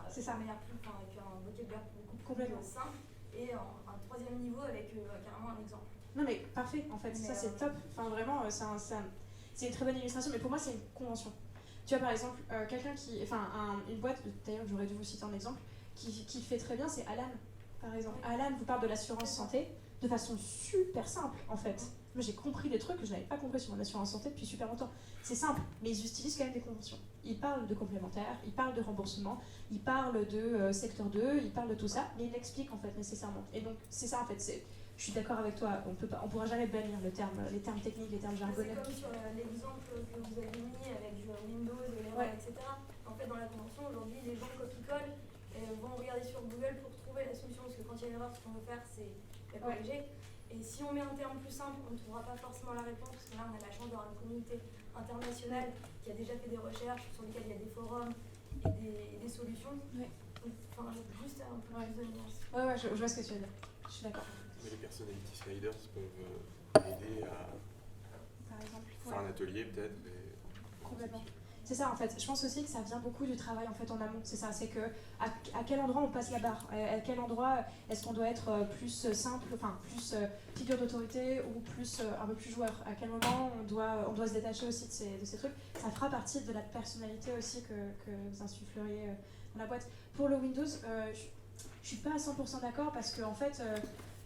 C'est ça. de manière plus, avec un vocabulaire beaucoup plus Complètement. simple et un troisième niveau avec carrément un exemple. Non mais parfait en fait, Mais ça c'est top. Enfin vraiment, c'est une très bonne illustration, mais pour moi c'est une convention. Tu vois par exemple, quelqu'un qui, une boîte, d'ailleurs j'aurais dû vous citer un exemple, qui fait très bien, c'est Alan par exemple. Alan vous parle de l'assurance santé de façon super simple en fait. Moi j'ai compris des trucs que je n'avais pas compris sur mon assurance santé depuis super longtemps. C'est simple, mais ils utilisent quand même des conventions. Ils parlent de complémentaires, ils parlent de remboursement, ils parlent de secteur 2, ils parlent de tout ça, mais ils l'expliquent en fait nécessairement. Et donc c'est ça en fait, je suis d'accord avec toi, on pourra jamais bannir les termes techniques, les termes jargonnés. C'est comme sur l'exemple que vous avez mis avec Windows et l'erreur, etc. En fait, dans la convention, aujourd'hui, les gens copie-collent et vont regarder sur Google pour trouver la solution, parce que quand il y a une erreur, ce qu'on veut faire, c'est la corriger. Et si on met un terme plus simple, on ne trouvera pas forcément la réponse, parce que là, on a la chance d'avoir une communauté internationale qui a déjà fait des recherches sur lesquelles il y a des forums et des solutions. Enfin, juste un peu plus de nuance. Ouais, je vois ce que tu veux dire. Je suis d'accord. Mais les personality sliders peuvent aider à Par exemple, faire un atelier peut-être. Complètement. C'est ça en fait. Je pense aussi que ça vient beaucoup du travail en fait en amont. C'est ça, c'est que à quel endroit on passe la barre, à quel endroit est-ce qu'on doit être plus simple, enfin plus figure d'autorité ou plus un peu plus joueur. À quel moment on doit se détacher aussi de ces trucs. Ça fera partie de la personnalité aussi que vous insuffleriez dans la boîte. Pour le Windows, je suis pas à 100% d'accord parce que en fait.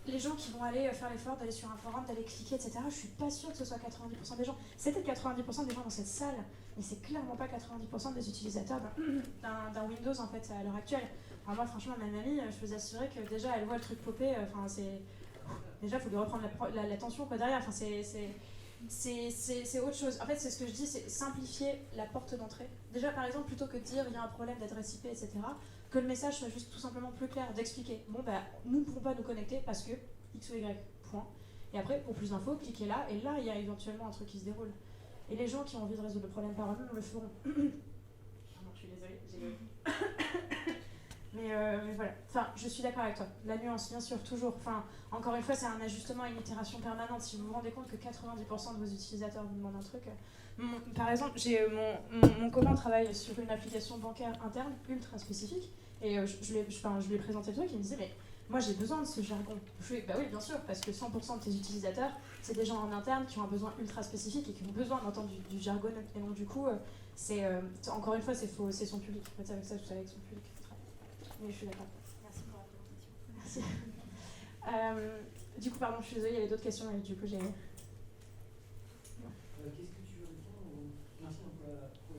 Les gens qui vont aller faire l'effort d'aller sur un forum, d'aller cliquer, etc., je suis pas sûre que ce soit 90% des gens. C'est peut-être 90% des gens dans cette salle, mais c'est clairement pas 90% des utilisateurs d'un Windows en fait à l'heure actuelle. Alors moi franchement, ma mamie, je peux vous assurer que déjà elle voit le truc popper, déjà faut lui reprendre l'attention quoi derrière, c'est autre chose. En fait c'est ce que je dis, c'est simplifier la porte d'entrée. Déjà par exemple, plutôt que de dire il y a un problème d'adresse IP, etc., que le message soit juste tout simplement plus clair, d'expliquer, nous ne pouvons pas nous connecter parce que X ou Y, point. Et après, pour plus d'infos, cliquez là, et là, il y a éventuellement un truc qui se déroule. Et les gens qui ont envie de résoudre le problème par eux-mêmes le feront. Pardon, je suis désolée, mais voilà, je suis d'accord avec toi. La nuance, bien sûr, toujours. Encore une fois, c'est un ajustement et une itération permanente. Si vous vous rendez compte que 90% de vos utilisateurs vous demandent un truc... par exemple, j'ai mon copain travaille sur une application bancaire interne ultra spécifique et je lui ai présenté le truc, il me disait mais moi j'ai besoin de ce jargon. Je fais bah oui bien sûr parce que 100% de tes utilisateurs c'est des gens en interne qui ont un besoin ultra spécifique et qui ont besoin d'entendre du jargon et donc du coup encore une fois c'est son public. En fait c'est avec ça que je suis avec son public. Mais je suis d'accord. Merci pour la présentation. Merci. Du coup pardon je suis désolée, il y avait d'autres questions et du coup j'ai... Qu'est-ce que tu réponds Merci pour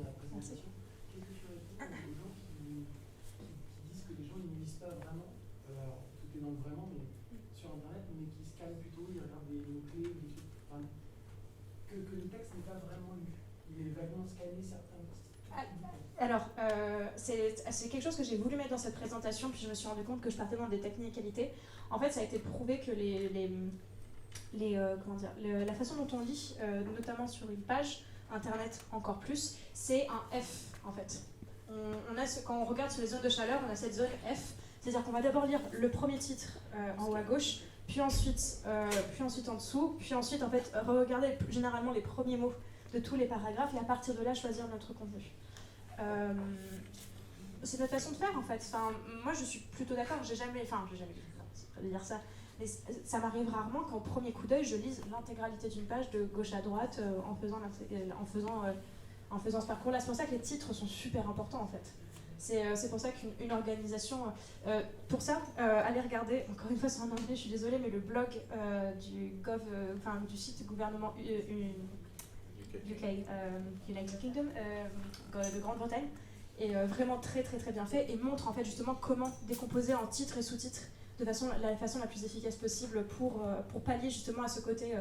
la présentation. Qu'est-ce que tu réponds aux gens qui disent que les gens ne lisent pas vraiment, alors tout est dans le vraiment, mais sur Internet, mais qui scannent plutôt, ils regardent des mots-clés, des trucs, que le texte n'est pas vraiment lu. Il est vaguement scanné certains. Alors, c'est quelque chose que j'ai voulu mettre dans cette présentation, puis je me suis rendu compte que je partais dans des technicalités. En fait, ça a été prouvé que la façon dont on lit, notamment sur une page internet encore plus, c'est un F en fait. Quand on regarde sur les zones de chaleur, on a cette zone F, c'est-à-dire qu'on va d'abord lire le premier titre en haut à gauche, puis ensuite en dessous, puis ensuite en fait regarder généralement les premiers mots de tous les paragraphes et à partir de là choisir notre contenu. C'est notre façon de faire en fait. Moi je suis plutôt d'accord, j'ai jamais dit, c'est pas de dire ça. Mais ça m'arrive rarement qu'au premier coup d'œil, je lise l'intégralité d'une page de gauche à droite en faisant ce parcours-là. C'est pour ça que les titres sont super importants en fait. C'est pour ça qu'une organisation... pour ça, allez regarder, encore une fois c'est en anglais, je suis désolée, mais le blog du site gouvernement UK, United Kingdom, de Grande-Bretagne, est vraiment très très très bien fait et montre en fait justement comment décomposer en titres et sous-titres de la façon la plus efficace possible pour pallier justement à ce côté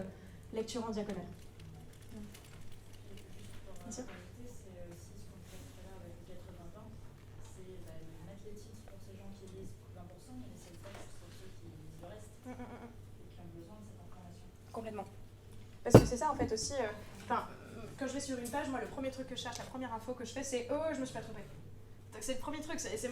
lecture en diagonale. Bien sûr. C'est aussi ce qu'on disait tout à l'heure avec les 80-20, c'est mettre les titres pour ces gens qui lisent 20%, mais laisser le texte pour ceux qui lisent le reste et qui ont besoin de cette information. Complètement. Parce que c'est ça en fait aussi, quand je vais sur une page, moi le premier truc que je cherche, la première info que je fais c'est « Oh, je me suis pas trompée ». Donc c'est le premier truc, c'est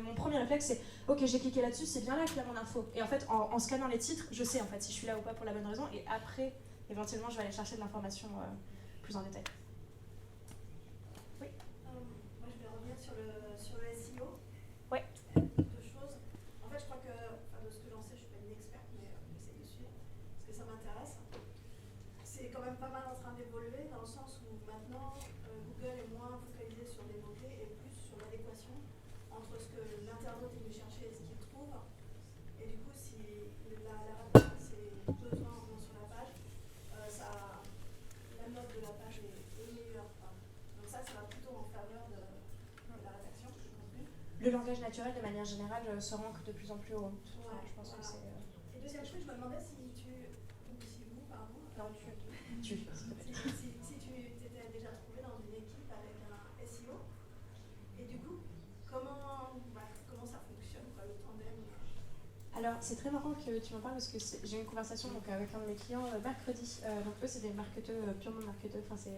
mon premier réflexe, c'est ok, j'ai cliqué là-dessus, c'est bien là qu'il y a mon info. Et en fait, en scannant les titres, je sais en fait si je suis là ou pas pour la bonne raison, et après, éventuellement, je vais aller chercher de l'information plus en détail. Oui. Moi, je vais revenir sur le SEO. Ouais. Deux choses. En fait, je crois que, de ce que j'en sais, je ne suis pas une experte, mais j'essaie de suivre, parce que ça m'intéresse. C'est quand même pas mal en train d'évoluer, dans le sens où maintenant, Google est moins focalisé sur les mots-clés et plus sur l'adéquation entre ce que l'internaute est venu chercher et ce qu'il trouve. Et du coup, si la réponse à ses besoins en venant sur la page, la note de la page est meilleure. Donc ça va plutôt en faveur de la rédaction du contenu. Le langage naturel, de manière générale, se rank de plus en plus haut. Ouais, je pense que c'est... Et deuxième chose, je me demandais si vous, pardon. Non, tu. Si tu t'étais déjà trouvé dans une équipe avec un SEO, et du coup, comment ça fonctionne, le tandem? Alors, c'est très marrant que tu m'en parles parce que j'ai eu une conversation avec un de mes clients mercredi. Donc, eux, c'est des marketeurs, purement marketeurs. Enfin,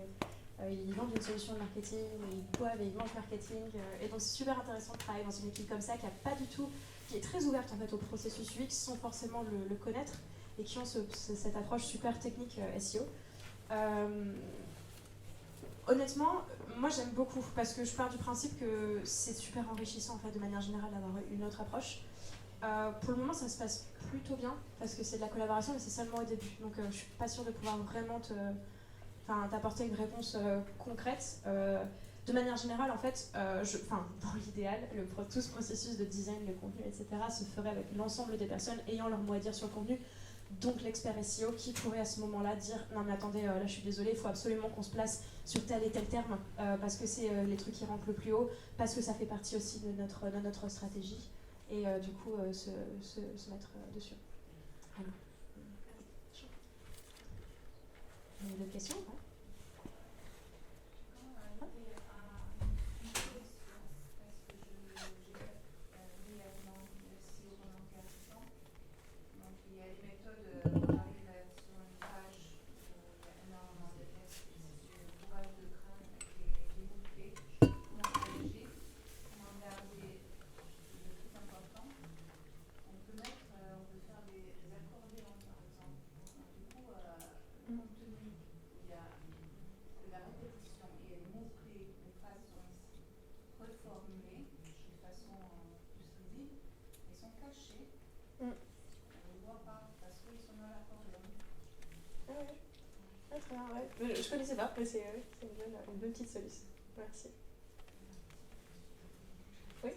ils vendent une solution de marketing, ils boivent et ils mangent marketing. Et donc, c'est super intéressant de travailler dans une équipe comme ça qui est très ouverte en fait, au processus UX sans forcément le connaître et qui ont cette approche super technique SEO. Honnêtement, moi j'aime beaucoup parce que je pars du principe que c'est super enrichissant en fait, de manière générale d'avoir une autre approche. Pour le moment, ça se passe plutôt bien parce que c'est de la collaboration, mais c'est seulement au début. Donc, je suis pas sûre de pouvoir vraiment t'apporter une réponse concrète. De manière générale, en fait, dans l'idéal, tout ce processus de design, le contenu, etc., se ferait avec l'ensemble des personnes ayant leur mot à dire sur le contenu. Donc, l'expert SEO qui pourrait à ce moment-là dire non, mais attendez, là, je suis désolée, il faut absolument qu'on se place sur tel et tel terme parce que c'est les trucs qui rankent le plus haut, parce que ça fait partie aussi de notre stratégie. Et du coup se mettre dessus. Alors. Vous avez d'autres questions? Ouais. Je connaissais pas, mais c'est une bonne petite solution. Merci. Oui.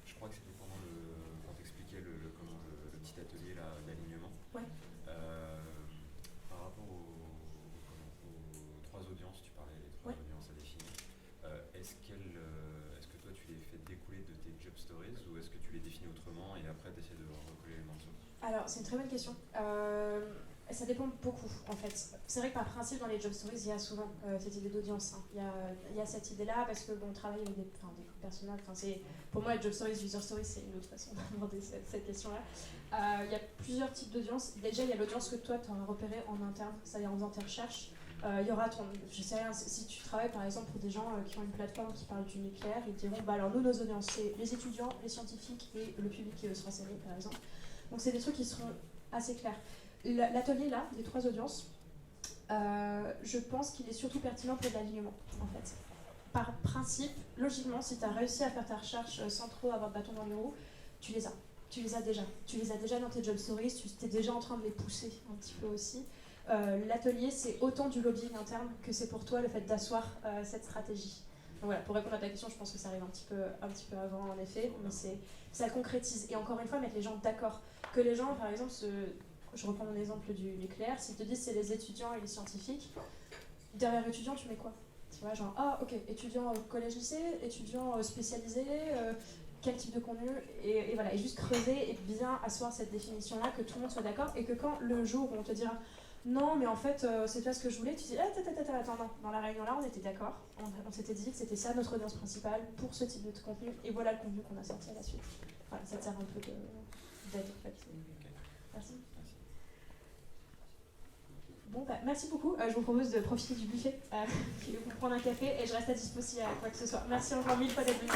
Je crois que c'était pendant quand tu expliquais le petit atelier là, d'alignement. Ouais. Par rapport aux trois audiences, tu parlais des trois audiences à définir. Est-ce que toi tu les fais découler de tes job stories ou est-ce que tu les définis autrement et après tu essaies de recoller les morceaux? Alors, c'est une très bonne question. Ça dépend beaucoup, en fait. C'est vrai que par principe, dans les job stories, il y a souvent cette idée d'audience. Il y a cette idée-là parce que on travaille avec des personnages. Pour moi, les job stories, user stories, c'est une autre façon d'aborder cette question-là. Il y a plusieurs types d'audience. Déjà, il y a l'audience que toi, tu auras repérée en interne, c'est-à-dire en faisant tes recherches. Il y aura je sais rien, si tu travailles par exemple pour des gens qui ont une plateforme qui parle du nucléaire, ils te diront, alors nous, nos audiences, c'est les étudiants, les scientifiques et le public qui veut se renseigner, par exemple. Donc, c'est des trucs qui seront assez clairs. L'atelier là, les trois audiences, je pense qu'il est surtout pertinent pour de l'alignement, en fait. Par principe, logiquement, si tu as réussi à faire ta recherche sans trop avoir de bâton dans les roues, tu les as. Tu les as déjà. Tu les as déjà dans tes job stories, tu es déjà en train de les pousser un petit peu aussi. L'atelier, c'est autant du lobbying interne que c'est pour toi le fait d'asseoir cette stratégie. Donc voilà, pour répondre à ta question, je pense que ça arrive un petit peu avant, en effet, mais ça concrétise. Et encore une fois, mettre les gens d'accord. Que les gens, par exemple, je reprends mon exemple du nucléaire, s'ils te disent c'est les étudiants et les scientifiques, derrière étudiant, tu mets quoi? Tu vois, genre, ah ok, étudiant collège-lycée, étudiant spécialisé, quel type de contenu, et voilà, et juste creuser et bien asseoir cette définition-là, que tout le monde soit d'accord, et que quand le jour où on te dira non, mais en fait, c'est pas ce que je voulais, tu dis attends, non, dans la réunion-là, on était d'accord, on s'était dit que c'était ça notre audience principale pour ce type de contenu, et voilà le contenu qu'on a sorti à la suite. Voilà, ça te sert un peu d'aide en fait. Merci. Bon, bah, merci beaucoup. Je vous propose de profiter du buffet pour prendre un café et je reste à disposition à quoi que ce soit. Merci encore 1000 fois d'être venu.